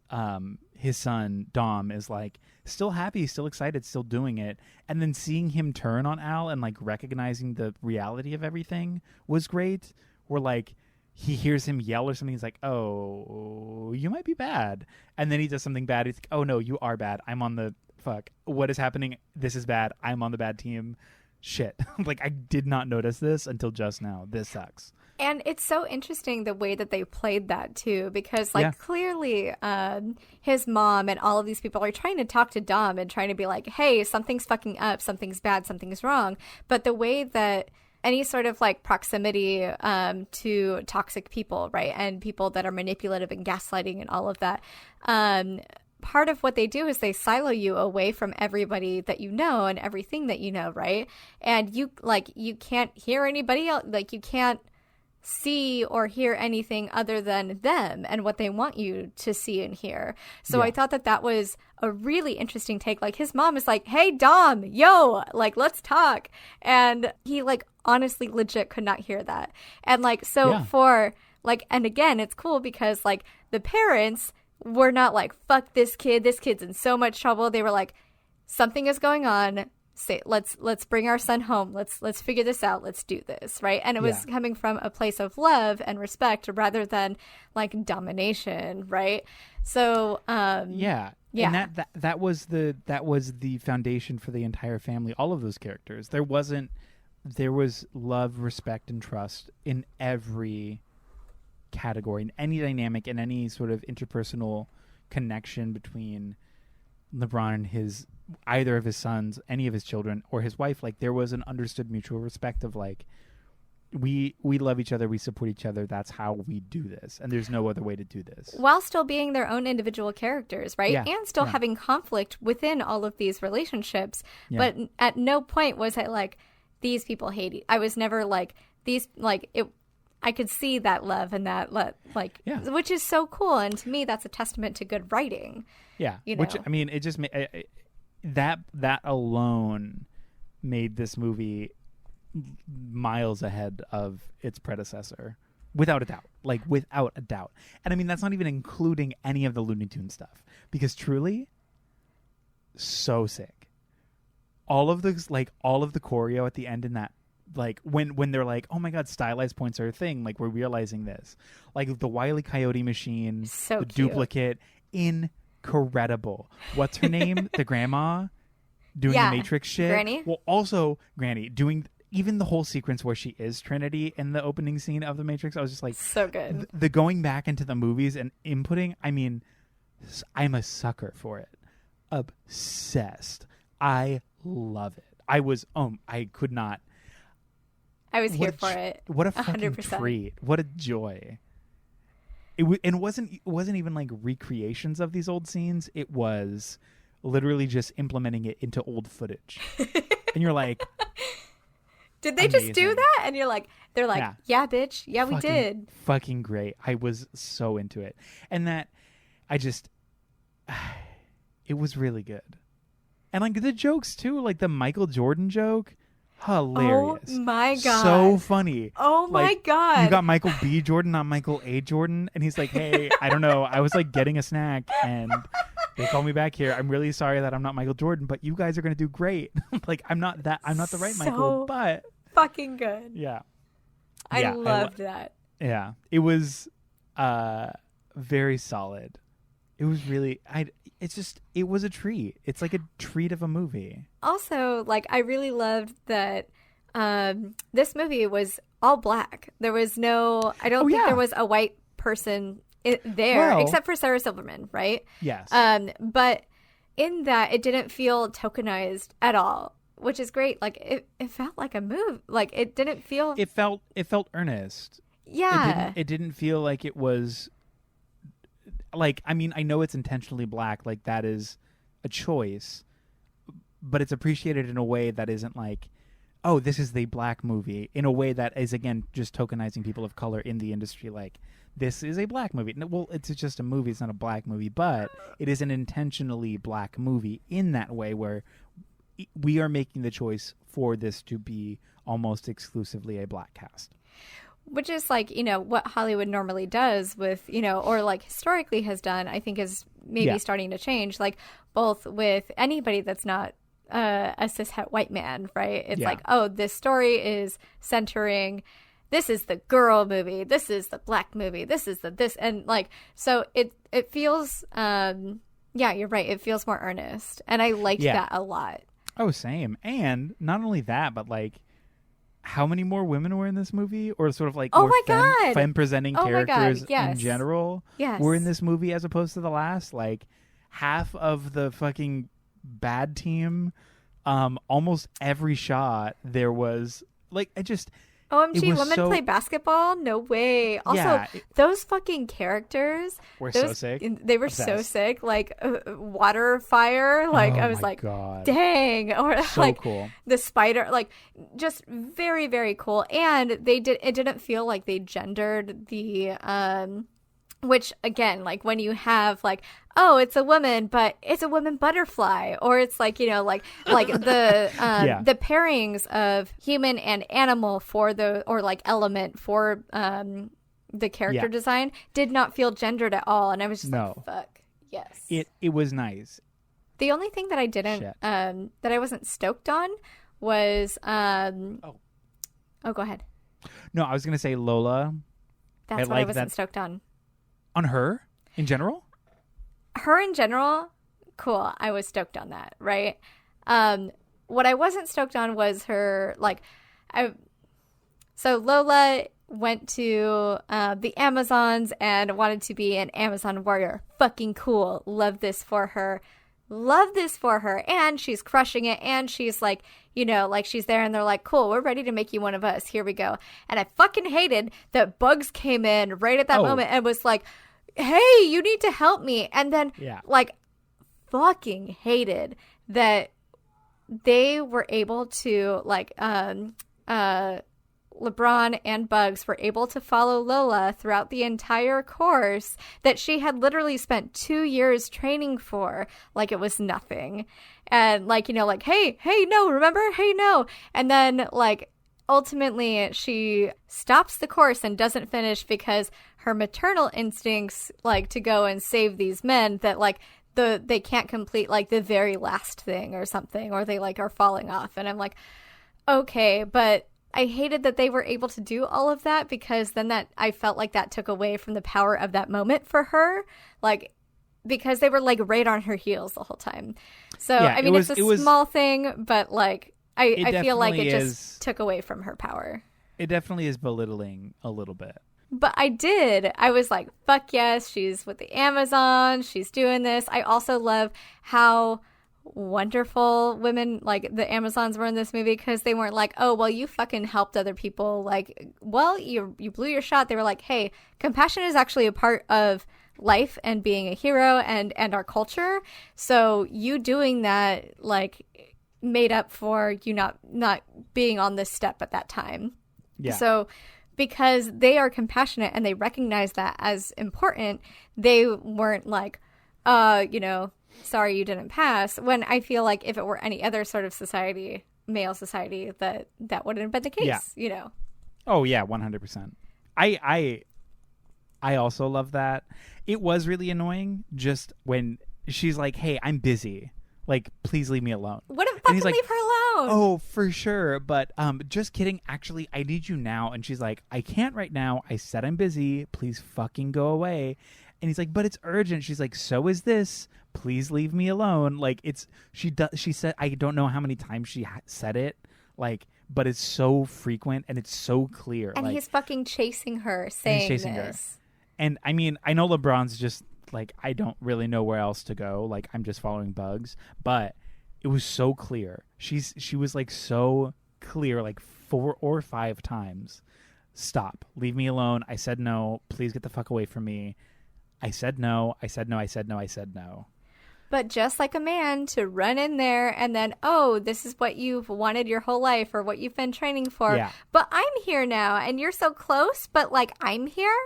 his son Dom is like still happy, still excited, still doing it, and then seeing him turn on Al and like recognizing the reality of everything was great. Where like he hears him yell or something, he's like, "Oh, you might be bad," and then he does something bad. He's like, "Oh no, you are bad. I'm on the fuck. What is happening? This is bad. I'm on the bad team. Shit." Like I did not notice this until just now. This sucks. And it's so interesting the way that they played that too, because like clearly his mom and all of these people are trying to talk to Dom and trying to be like, hey, something's fucking up, something's bad, something's wrong. But the way that any sort of like proximity to toxic people, right, and people that are manipulative and gaslighting and all of that, part of what they do is they silo you away from everybody that you know and everything that you know, right? And you can't hear anybody else, like you can't see or hear anything other than them and what they want you to see and hear. So I thought that was a really interesting take. Like his mom is like, hey Dom, yo, like let's talk, and he like honestly legit could not hear that. And like for like, and again it's cool because like the parents were not like, fuck this kid's in so much trouble. They were like, something is going on, say let's bring our son home, let's figure this out, let's do this, right? And it was coming from a place of love and respect rather than like domination, right? So and that was the foundation for the entire family. All of those characters, there was love, respect, and trust in every category, in any dynamic, in any sort of interpersonal connection between LeBron and either of his sons, any of his children, or his wife. Like there was an understood mutual respect of like, we love each other, we support each other, that's how we do this, and there's no other way to do this, while still being their own individual characters, right? And still having conflict within all of these relationships. But at no point was I like, these people hate you. I was never like, these, like it, I could see that love and that which is so cool, and to me that's a testament to good writing. You know? Which I mean, it just that alone made this movie miles ahead of its predecessor, without a doubt. And I mean, that's not even including any of the Looney Tunes stuff, because truly, so sick. All of the choreo at the end in that, like when they're like, oh my god, stylized points are a thing, like we're realizing this, like the Wile E. Coyote machine, so the cute. Duplicate, incredible. What's her name? The grandma doing the Matrix shit. Granny. Well, also Granny doing even the whole sequence where she is Trinity in the opening scene of the Matrix. I was just like, so good. The going back into the movies and inputting. I mean, I'm a sucker for it. Obsessed. I love it. I could not. I was here for it. What a fucking 100%. treat! What a joy! It wasn't even like recreations of these old scenes. It was literally just implementing it into old footage, and you're like, "Did they just do that?" And you're like, "They're like, yeah bitch, yeah, we did." Fucking great! I was so into it, and that it was really good, and like the jokes too, like the Michael Jordan joke. Hilarious. Oh my god. So funny. Oh my god. You got Michael B. Jordan, not Michael A. Jordan. And he's like, hey, I don't know. I was like getting a snack and they called me back here. I'm really sorry that I'm not Michael Jordan, but you guys are going to do great. Like, I'm not the right Michael, but. Fucking good. Yeah. I loved that. Yeah. It was very solid. It was really, it was a treat. It's like a treat of a movie. Also, like, I really loved that this movie was all black. There was no, I don't think there was a white person there, except for Sarah Silverman, right? Yes. But in that, it didn't feel tokenized at all, which is great. Like, it felt like a move. Like, it didn't feel... It felt earnest. Yeah. It didn't feel like it was... Like, I mean, I know it's intentionally black, like that is a choice, but it's appreciated in a way that isn't like, oh, this is the black movie, in a way that is, again, just tokenizing people of color in the industry. Like, this is a black movie. Well, it's just a movie. It's not a black movie, but it is an intentionally black movie in that way where we are making the choice for this to be almost exclusively a black cast. Which is like, you know, what Hollywood normally does with, you know, or like historically has done, I think is maybe starting to change, like both with anybody that's not a cishet white man, right? It's like, oh, this story is centering, this is the girl movie, this is the black movie, this is the this, and like, so it feels, yeah, you're right, it feels more earnest, and I liked that a lot. Oh, same. And not only that, but like, how many more women were in this movie, or sort of like femme presenting characters in general were in this movie as opposed to the last? Like half of the fucking bad team, almost every shot there was like, OMG, women play basketball? No way. Also, those fucking characters were so sick. They were so sick. Like, water, fire. Like, I was like, God. Dang. Or so like, cool. The spider. Like, just very, very cool. And it didn't feel like they gendered the, which, again, like, when you have, like, oh, it's a woman, but it's a woman butterfly. Or it's like, you know, like the the pairings of human and animal for the, or like element for the character design did not feel gendered at all. And I was just like, fuck, yes. It was nice. The only thing that I didn't, that I wasn't stoked on was, oh, go ahead. No, I was going to say Lola. That's what I wasn't stoked on. On her in general? Her in general, cool. I was stoked on that, right? What I wasn't stoked on was her, like, so Lola went to the Amazons and wanted to be an Amazon warrior. Fucking cool. Love this for her. And she's crushing it. And she's like, you know, like she's there and they're like, cool, we're ready to make you one of us. Here we go. And I fucking hated that Bugs came in right at that moment and was like, hey, you need to help me. And then like fucking hated that they were able to like, LeBron and Bugs were able to follow Lola throughout the entire course that she had literally spent 2 years training for, like it was nothing. And like, you know, like, hey, no, remember? Hey, no. And then like ultimately she stops the course and doesn't finish because her maternal instincts, like to go and save these men, that like they can't complete like the very last thing or something, or they like are falling off. And I'm like, okay, but I hated that they were able to do all of that, because then that I felt like that took away from the power of that moment for her, like because they were like right on her heels the whole time. So I mean, it's a small thing, but like I feel like it just took away from her power. It definitely is belittling a little bit. But I was like, fuck yes, she's with the Amazon, she's doing this. I also love how wonderful women like the Amazons were in this movie, because they weren't like, oh, well, you fucking helped other people, like, well, you blew your shot. They were like, hey, compassion is actually a part of life and being a hero and our culture, so you doing that like made up for you not being on this step at that time. So because they are compassionate and they recognize that as important, they weren't like, you know, sorry you didn't pass, when I feel like if it were any other sort of society, male society, that wouldn't have been the case, you know. Oh yeah, 100%. I also love that. It was really annoying just when she's like, hey, I'm busy, like, please leave me alone. Wouldn't fucking leave her alone. Oh, for sure. But just kidding. Actually, I need you now. And she's like, I can't right now. I said I'm busy. Please fucking go away. And he's like, but it's urgent. She's like, so is this. Please leave me alone. Like, she said, I don't know how many times she said it, like, but it's so frequent and it's so clear. And like, he's fucking chasing her, saying he's chasing this. Her. And I mean, I know LeBron's just like, I don't really know where else to go. Like, I'm just following Bugs, but it was so clear. She was like so clear, like 4 or 5 times. Stop. Leave me alone. I said no. Please get the fuck away from me. I said no. I said no. I said no. I said no. But just like a man, to run in there and then, oh, this is what you've wanted your whole life or what you've been training for. Yeah. But I'm here now and you're so close, but like I'm here.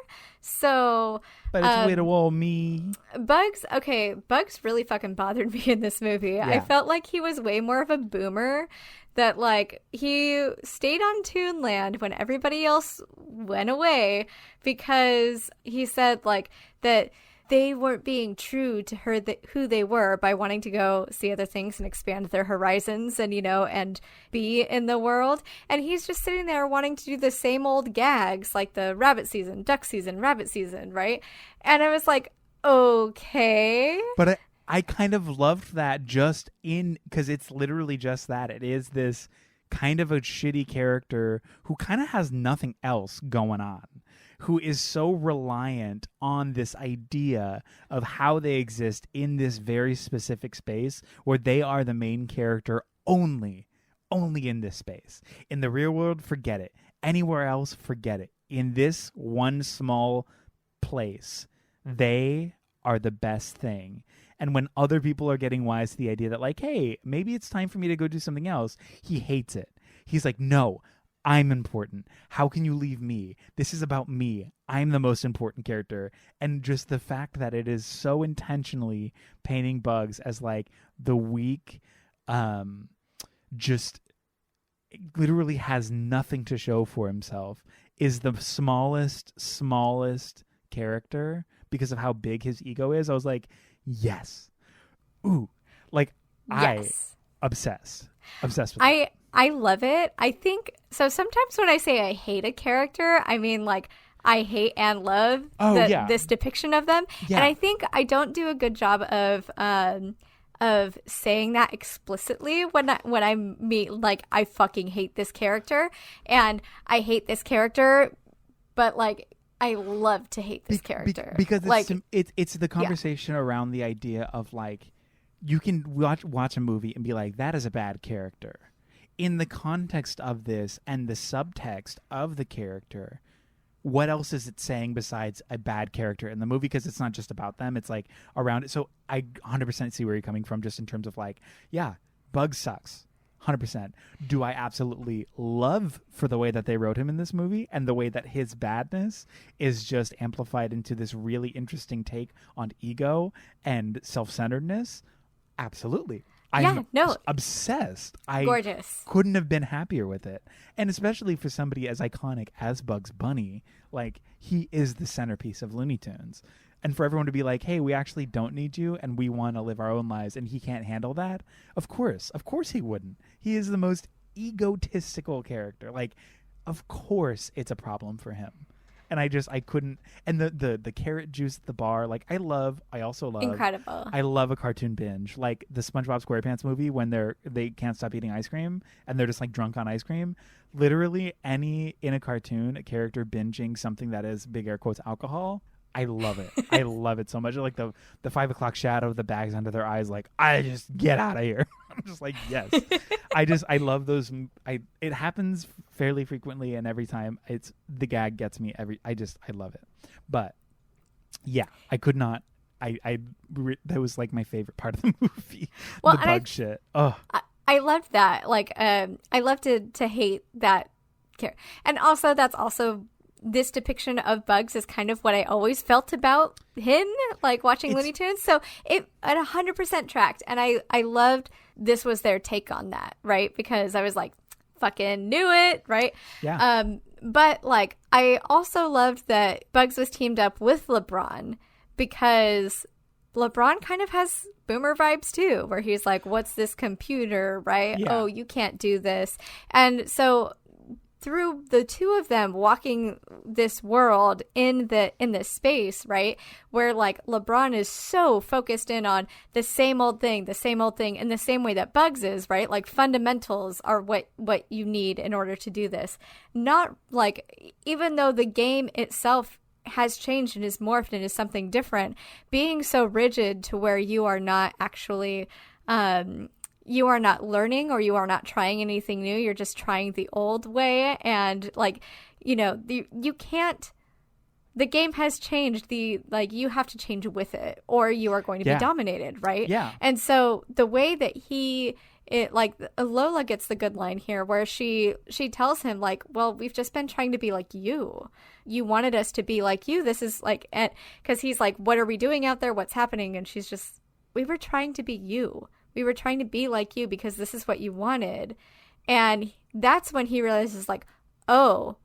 So. But it's little me. Bugs really fucking bothered me in this movie. Yeah. I felt like he was way more of a boomer. That, like, he stayed on Toonland when everybody else went away because he said, like, that they weren't being true to her who they were by wanting to go see other things and expand their horizons and, you know, and be in the world. And he's just sitting there wanting to do the same old gags, like the rabbit season, duck season, rabbit season, right? And I was like, okay. But I kind of loved that because it's literally just that. It is this kind of a shitty character who kind of has nothing else going on, who is so reliant on this idea of how they exist in this very specific space where they are the main character only in this space. In the real world, forget it. Anywhere else, forget it. In this one small place, they are the best thing. And when other people are getting wise to the idea that, like, hey, maybe it's time for me to go do something else, he hates it. He's like, no, I'm important. How can you leave me? This is about me. I'm the most important character. And just the fact that it is so intentionally painting Bugs as, like, the weak, just literally has nothing to show for himself, is the smallest character because of how big his ego is. I was like, yes. Ooh. Like, yes. Obsessed with it. I love it. I think, so sometimes when I say I hate a character, I mean, like, I hate and love this depiction of them. Yeah. And I think I don't do a good job of saying that explicitly when I meet, like, I fucking hate this character and I hate this character, but, like, I love to hate this character because it's, like, it's the conversation around the idea of, like, you can watch a movie and be like, that is a bad character. In the context of this and the subtext of the character, what else is it saying besides a bad character in the movie? Because it's not just about them, it's like around it. So I 100% see where you're coming from, just in terms of, like, yeah, Bugs sucks. 100%. Do I absolutely love for the way that they wrote him in this movie and the way that his badness is just amplified into this really interesting take on ego and self-centeredness? Absolutely. I'm obsessed. Gorgeous. Couldn't have been happier with it. And especially for somebody as iconic as Bugs Bunny, like, he is the centerpiece of Looney Tunes. And for everyone to be like, hey, we actually don't need you and we want to live our own lives, and he can't handle that. Of course he wouldn't. He is the most egotistical character. Like, of course it's a problem for him. And I couldn't. And the carrot juice at the bar, like, I also love. Incredible. I love a cartoon binge. Like the SpongeBob SquarePants movie when they can't stop eating ice cream and they're just, like, drunk on ice cream. Literally in a cartoon, a character binging something that is, big air quotes, alcohol. I love it. I love it so much. Like the 5 o'clock shadow, the bags under their eyes, like, I just get out of here. I'm just like, yes. I love those. It happens fairly frequently, and every time the gag gets me I love it. But yeah, I could not. That was, like, my favorite part of the movie. Well, the bug shit. Oh, I loved that. Like, I love to hate that character, and also that's also. This depiction of Bugs is kind of what I always felt about him, like, watching Looney Tunes. So it 100% tracked. And I loved this was their take on that, right? Because I was like, fucking knew it, right? Yeah. But, like, I also loved that Bugs was teamed up with LeBron because LeBron kind of has boomer vibes too, where he's like, what's this computer, right? Yeah. Oh, you can't do this. And so through the two of them walking this world in this space, right, where, like, LeBron is so focused in on the same old thing in the same way that Bugs is, right? Like, fundamentals are what you need in order to do this. Not, like, even though the game itself has changed and is morphed and is something different, being so rigid to where you are not actually you are not learning or you are not trying anything new. You're just trying the old way. And, like, you know, you can't the game has changed. You have to change with it or you are going to be dominated, right? Yeah. And so the way that Lola gets the good line here where she tells him like, well, we've just been trying to be like you. You wanted us to be like you. This is like, because he's like, what are we doing out there? What's happening? And she's just, we were trying to be you. We were trying to be like you because this is what you wanted. And that's when he realizes like, oh,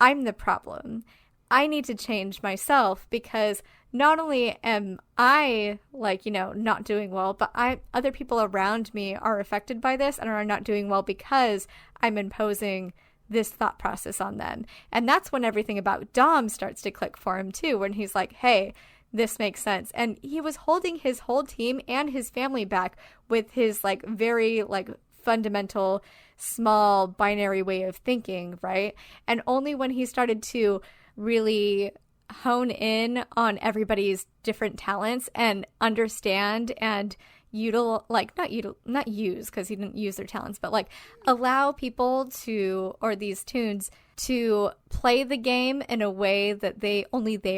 I'm the problem. I need to change myself because not only am I like, not doing well, but other people around me are affected by this and are not doing well because I'm imposing this thought process on them. And that's when everything about Dom starts to click for him too, when he's like, hey, this makes sense. And he was holding his whole team and his family back with his like very like fundamental small binary way of thinking, right? And only when he started to really hone in on everybody's different talents and understand and not use because he didn't use their talents, but like allow people to, or these tunes to play the game in a way that they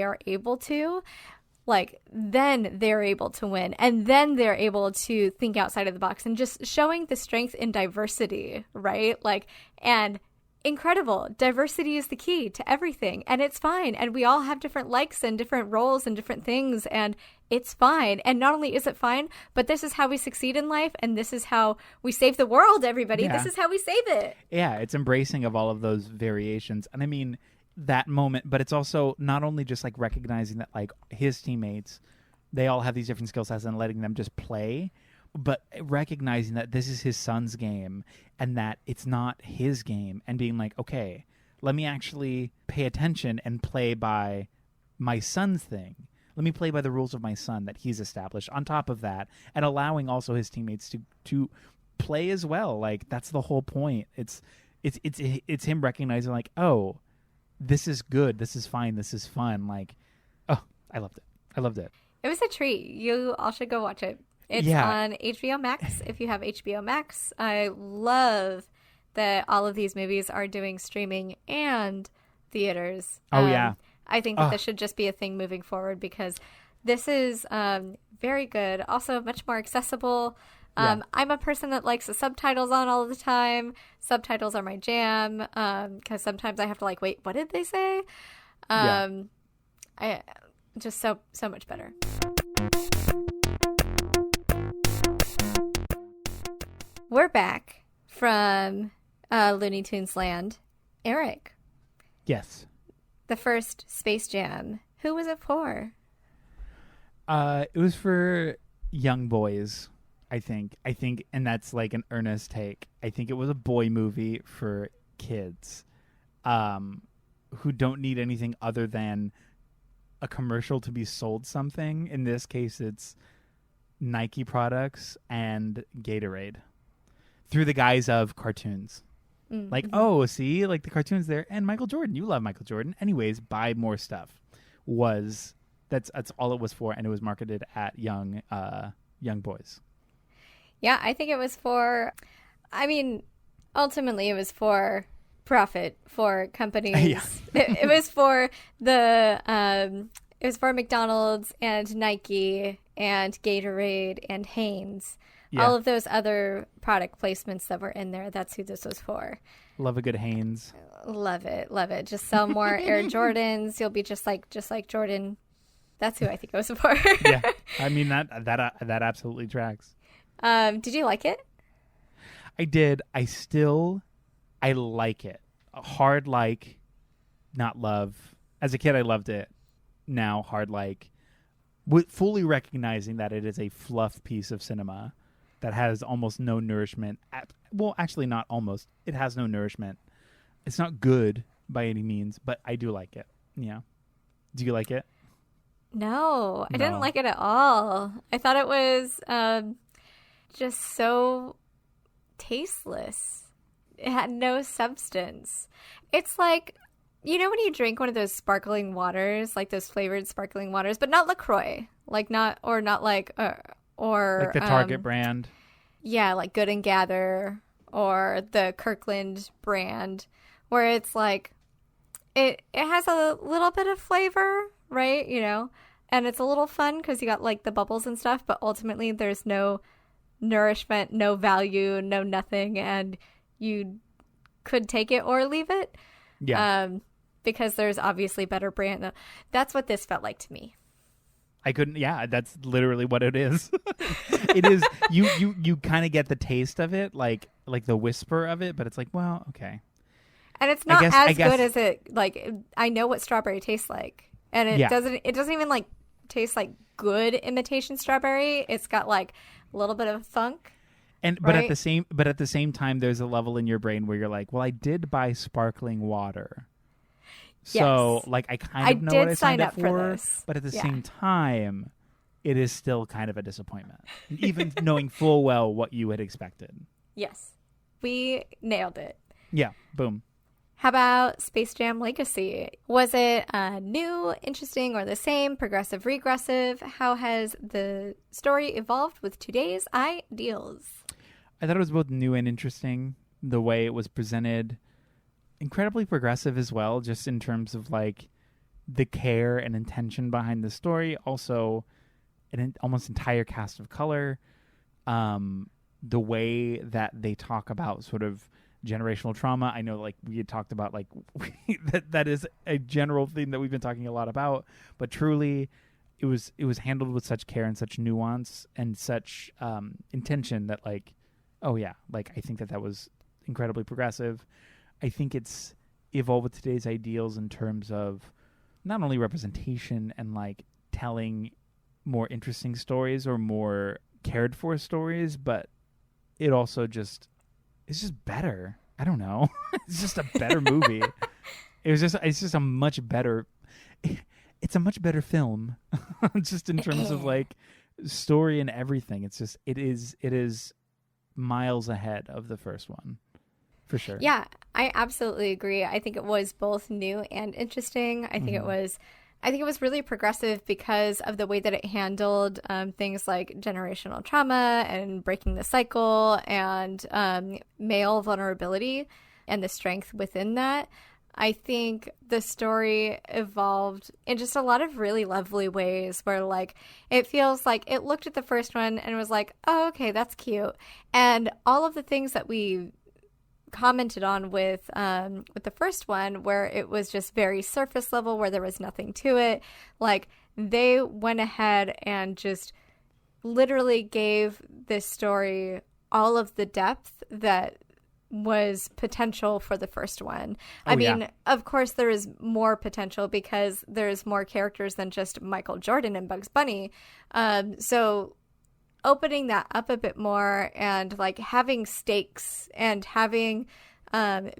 are able to, like then they're able to win and then they're able to think outside of the box and just showing the strength in diversity, right? Like, and incredible. Diversity is the key to everything and it's fine. And we all have different likes and different roles and different things and it's fine. And not only is it fine, but this is how we succeed in life and this is how we save the world, everybody. Yeah. This is how we save it. Yeah, it's embracing of all of those variations. And I mean, that moment, but it's also not only just like recognizing that like his teammates, they all have these different skill sets and letting them just play, but recognizing that this is his son's game and that it's not his game and being like, okay, let me actually pay attention and play by my son's thing. Let me play by the rules of my son that he's established on top of that, and allowing also his teammates to play as well. Like that's the whole point. It's him recognizing like, oh, this is good. This is fine. This is fun. Like, oh, I loved it. It was a treat. You all should go watch it. It's on HBO Max if you have HBO Max. I love that all of these movies are doing streaming and theaters. Oh, yeah. I think that this should just be a thing moving forward because this is very good. Also much more accessible. I'm a person that likes the subtitles on all the time. Subtitles are my jam because sometimes I have to like, wait, what did they say? I just so much better. We're back from Looney Tunes Land. Eric. Yes. The first Space Jam. Who was it for? It was for young boys. I think, and that's like an earnest take. I think it was a boy movie for kids who don't need anything other than a commercial to be sold something. In this case, it's Nike products and Gatorade through the guise of cartoons. Mm-hmm. Like, oh, see, like the cartoons there, and Michael Jordan. You love Michael Jordan. Anyways, buy more stuff. That's all it was for, and it was marketed at young boys. Yeah, I think it was for, ultimately it was for profit for companies. Yeah. It was for it was for McDonald's and Nike and Gatorade and Hanes. Yeah. All of those other product placements that were in there, that's who this was for. Love a good Hanes. Love it. Just sell more Air Jordans. You'll be just like Jordan. That's who I think it was for. Yeah, I mean that absolutely tracks. Did you like it? I did. I like it. Hard like, not love. As a kid, I loved it. Now, hard like, with fully recognizing that it is a fluff piece of cinema that has almost no nourishment. Well, actually, not almost. It has no nourishment. It's not good by any means, but I do like it. Yeah. Do you like it? No, I didn't like it at all. I thought it was just so tasteless. It had no substance. It's like, you know when you drink one of those sparkling waters, like those flavored sparkling waters, but not LaCroix, like the Target brand. Yeah, like Good and Gather or the Kirkland brand, where it's like, it has a little bit of flavor, right? You know, and it's a little fun because you got like the bubbles and stuff, but ultimately there's no nourishment, no value, no nothing, and you could take it or leave it. Yeah. Because there's obviously better brand. That's what this felt like to me. I couldn't. Yeah, that's literally what it is. It is. You kind of get the taste of it, like the whisper of it, but it's like, well, okay. And it's not as good as it. Like, I know what strawberry tastes like, and it doesn't. It doesn't even like taste like good imitation strawberry. It's got like a little bit of funk. And but at the same time, there's a level in your brain where you're like, well, I did buy sparkling water. So, like, I kind of know what I signed up for this. But at the same time, it is still kind of a disappointment, even knowing full well what you had expected. Yes. We nailed it. Yeah. Boom. How about Space Jam Legacy? Was it new, interesting, or the same, progressive, regressive? How has the story evolved with today's ideals? I thought it was both new and interesting, the way it was presented. Incredibly progressive as well, just in terms of like the care and intention behind the story. Also, an almost entire cast of color. The way that they talk about sort of generational trauma. I know, like we had talked about, like that is a general thing that we've been talking a lot about. But truly, it was handled with such care and such nuance and such intention that, like, oh yeah, like I think that was incredibly progressive. I think it's evolved with today's ideals in terms of not only representation and like telling more interesting stories or more cared for stories, but it also it's just better. I don't know. It's just a better movie. It's just a much better. It's a much better film, just in terms of like story and everything. It is miles ahead of the first one. For sure. Yeah, I absolutely agree. I think it was both new and interesting. I think it was really progressive because of the way that it handled things like generational trauma and breaking the cycle and male vulnerability and the strength within that. I think the story evolved in just a lot of really lovely ways where, like, it feels like it looked at the first one and was like, oh, okay, that's cute. And all of the things that we commented on with the first one, where it was just very surface level, where there was nothing to it, like they went ahead and just literally gave this story all of the depth that was potential for the first one. I mean, of course there is more potential because there's more characters than just Michael Jordan and Bugs Bunny, so opening that up a bit more and like having stakes and having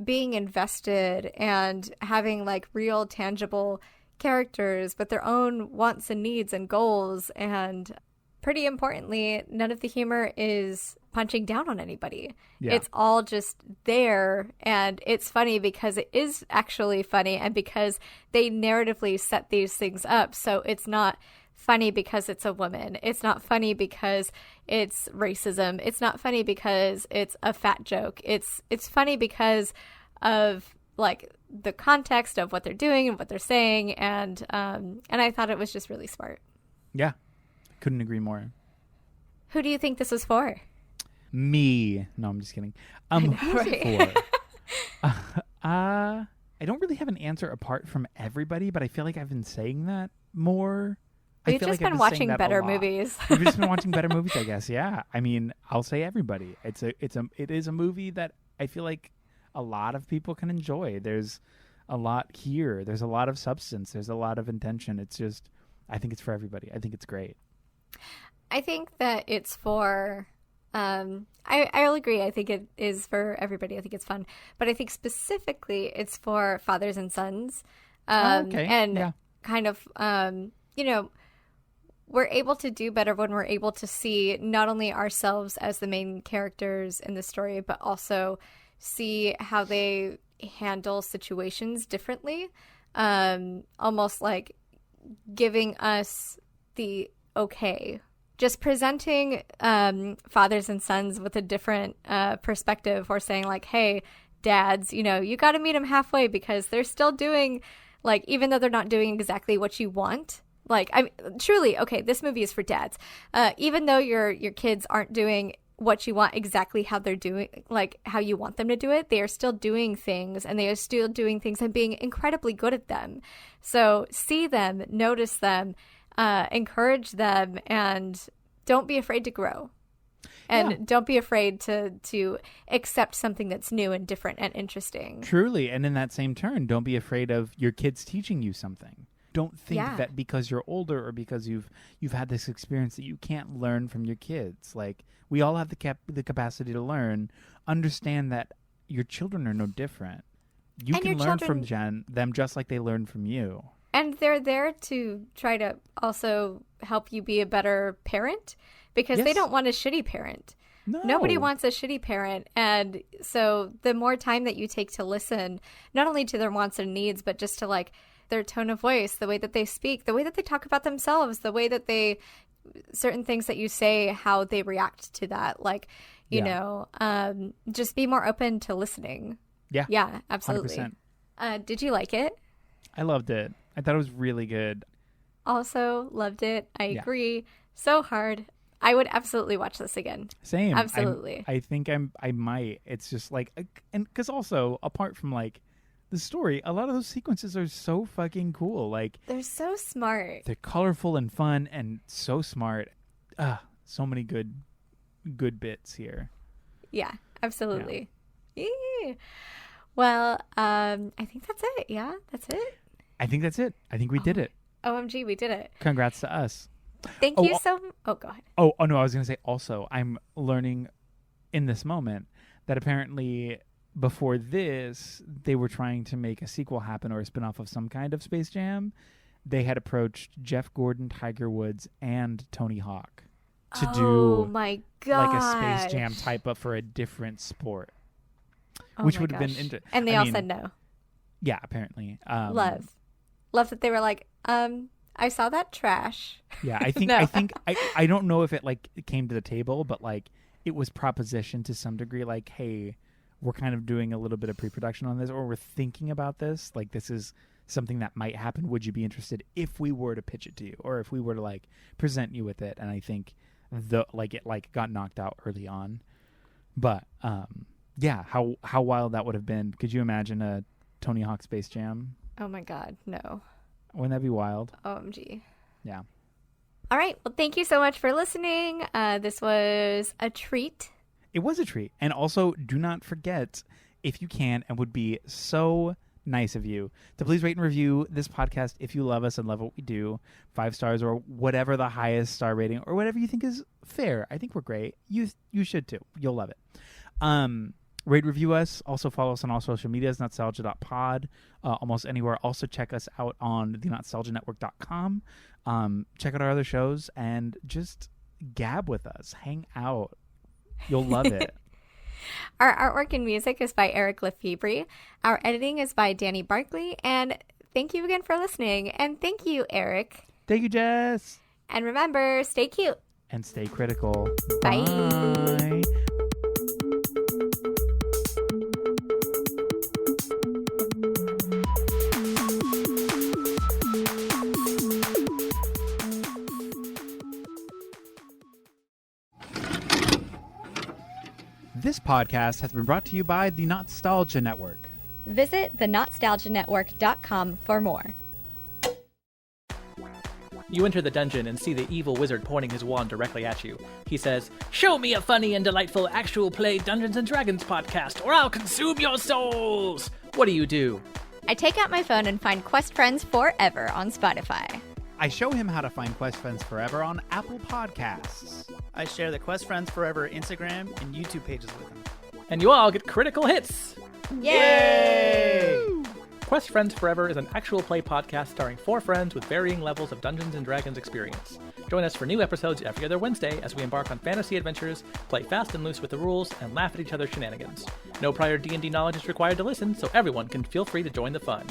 being invested and having like real tangible characters with their own wants and needs and goals, and pretty importantly, none of the humor is punching down on anybody. It's all just there, and it's funny because it is actually funny and because they narratively set these things up. So it's not funny because it's a woman. It's not funny because it's racism. It's not funny because it's a fat joke. It's funny because of like the context of what they're doing and what they're saying, and I thought it was just really smart. Yeah, couldn't agree more. Who do you think this was for? Me. No, I'm just kidding. Who's it for? I don't really have an answer apart from everybody, but I feel like I've been saying that more. We've just been watching better movies. We've just been watching better movies, I guess. Yeah. I mean, I'll say everybody. It is a movie that I feel like a lot of people can enjoy. There's a lot here. There's a lot of substance. There's a lot of intention. It's just, I think it's for everybody. I think it's great. I think that it's for, I'll agree. I think it is for everybody. I think it's fun. But I think specifically it's for fathers and sons. Okay. And yeah. kind of, we're able to do better when we're able to see not only ourselves as the main characters in the story, but also see how they handle situations differently. Almost like giving us the okay. Just presenting fathers and sons with a different perspective, or saying like, hey, dads, you got to meet them halfway, because they're still doing, like, even though they're not doing exactly what you want. Like, truly, okay, this movie is for dads. Even though your kids aren't doing what you want exactly how they're doing, like how you want them to do it, they are still doing things, and they are still doing things and being incredibly good at them. So see them, notice them, encourage them, and don't be afraid to grow. And don't be afraid to accept something that's new and different and interesting. Truly. And in that same turn, don't be afraid of your kids teaching you something. Don't think that because you're older or because you've had this experience that you can't learn from your kids. Like, we all have the capacity to learn. Understand that your children are no different. You can learn from them just like they learn from you. And they're there to try to also help you be a better parent, because they don't want a shitty parent. No. Nobody wants a shitty parent. And so the more time that you take to listen, not only to their wants and needs, but just to, like, their tone of voice, the way that they speak, the way that they talk about themselves, the way that they, certain things that you say, how they react to that. Like, you know, just be more open to listening. Yeah. Yeah, absolutely. 100%. Did you like it? I loved it. I thought it was really good. Also loved it. I agree. So hard. I would absolutely watch this again. Same. Absolutely. I think I might. It's just like, and because also, apart from like the story, a lot of those sequences are so fucking cool. Like, they're so smart. They're colorful and fun and so smart. So many good bits here. Yeah, absolutely. Yeah. Well, I think that's it. Yeah, that's it. I think that's it. I think we did it. OMG, we did it. Congrats to us. Thank you so much. Oh, go ahead. Oh, no, I was going to say also, I'm learning in this moment that apparently before this, they were trying to make a sequel happen or a spinoff of some kind of Space Jam. They had approached Jeff Gordon, Tiger Woods, and Tony Hawk to do my God, like a Space Jam type, but for a different sport, which would have been and they all said no. Yeah, apparently. Love that they were like, I saw that trash. Yeah, I think I don't know if it like came to the table, but like it was propositioned to some degree, like, hey, we're kind of doing a little bit of pre-production on this, or we're thinking about this. Like, this is something that might happen. Would you be interested if we were to pitch it to you, or if we were to like present you with it? And I think it got knocked out early on. But yeah, how wild that would have been. Could you imagine a Tony Hawk Space Jam? Oh my God, no. Wouldn't that be wild? OMG. Yeah. All right. Well, thank you so much for listening. This was a treat. It was a treat. And also, do not forget, if you can, and would be so nice of you, to please rate and review this podcast if you love us and love what we do. 5 stars or whatever the highest star rating, or whatever you think is fair. I think we're great. You should too. You'll love it. Rate, review us. Also follow us on all social medias, NOTstalgia.pod, almost anywhere. Also check us out on the NOTstalgiaNetwork.com. Check out our other shows and just gab with us. Hang out. You'll love it. Our artwork and music is by Eric Lefebvre. Our editing is by Danny Barkley. And thank you again for listening. And thank you, Eric. Thank you, Jess. And remember, stay cute. And stay critical. Bye. Bye. This podcast has been brought to you by the NOTstalgia Network. Visit the NOTstalgiaNetwork.com for more. You enter the dungeon and see the evil wizard pointing his wand directly at you. He says, "Show me a funny and delightful actual play Dungeons & Dragons podcast, or I'll consume your souls!" What do? I take out my phone and find Quest Friends Forever on Spotify. I show him how to find Quest Friends Forever on Apple Podcasts. I share the Quest Friends Forever Instagram and YouTube pages with him. And you all get critical hits! Yay! Quest Friends Forever is an actual play podcast starring 4 friends with varying levels of Dungeons & Dragons experience. Join us for new episodes every other Wednesday as we embark on fantasy adventures, play fast and loose with the rules, and laugh at each other's shenanigans. No prior D&D knowledge is required to listen, so everyone can feel free to join the fun.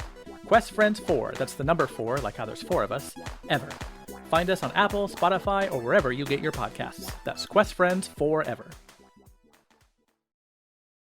Quest Friends 4, that's the number 4, like how there's 4 of us, ever. Find us on Apple, Spotify, or wherever you get your podcasts. That's Quest Friends Forever.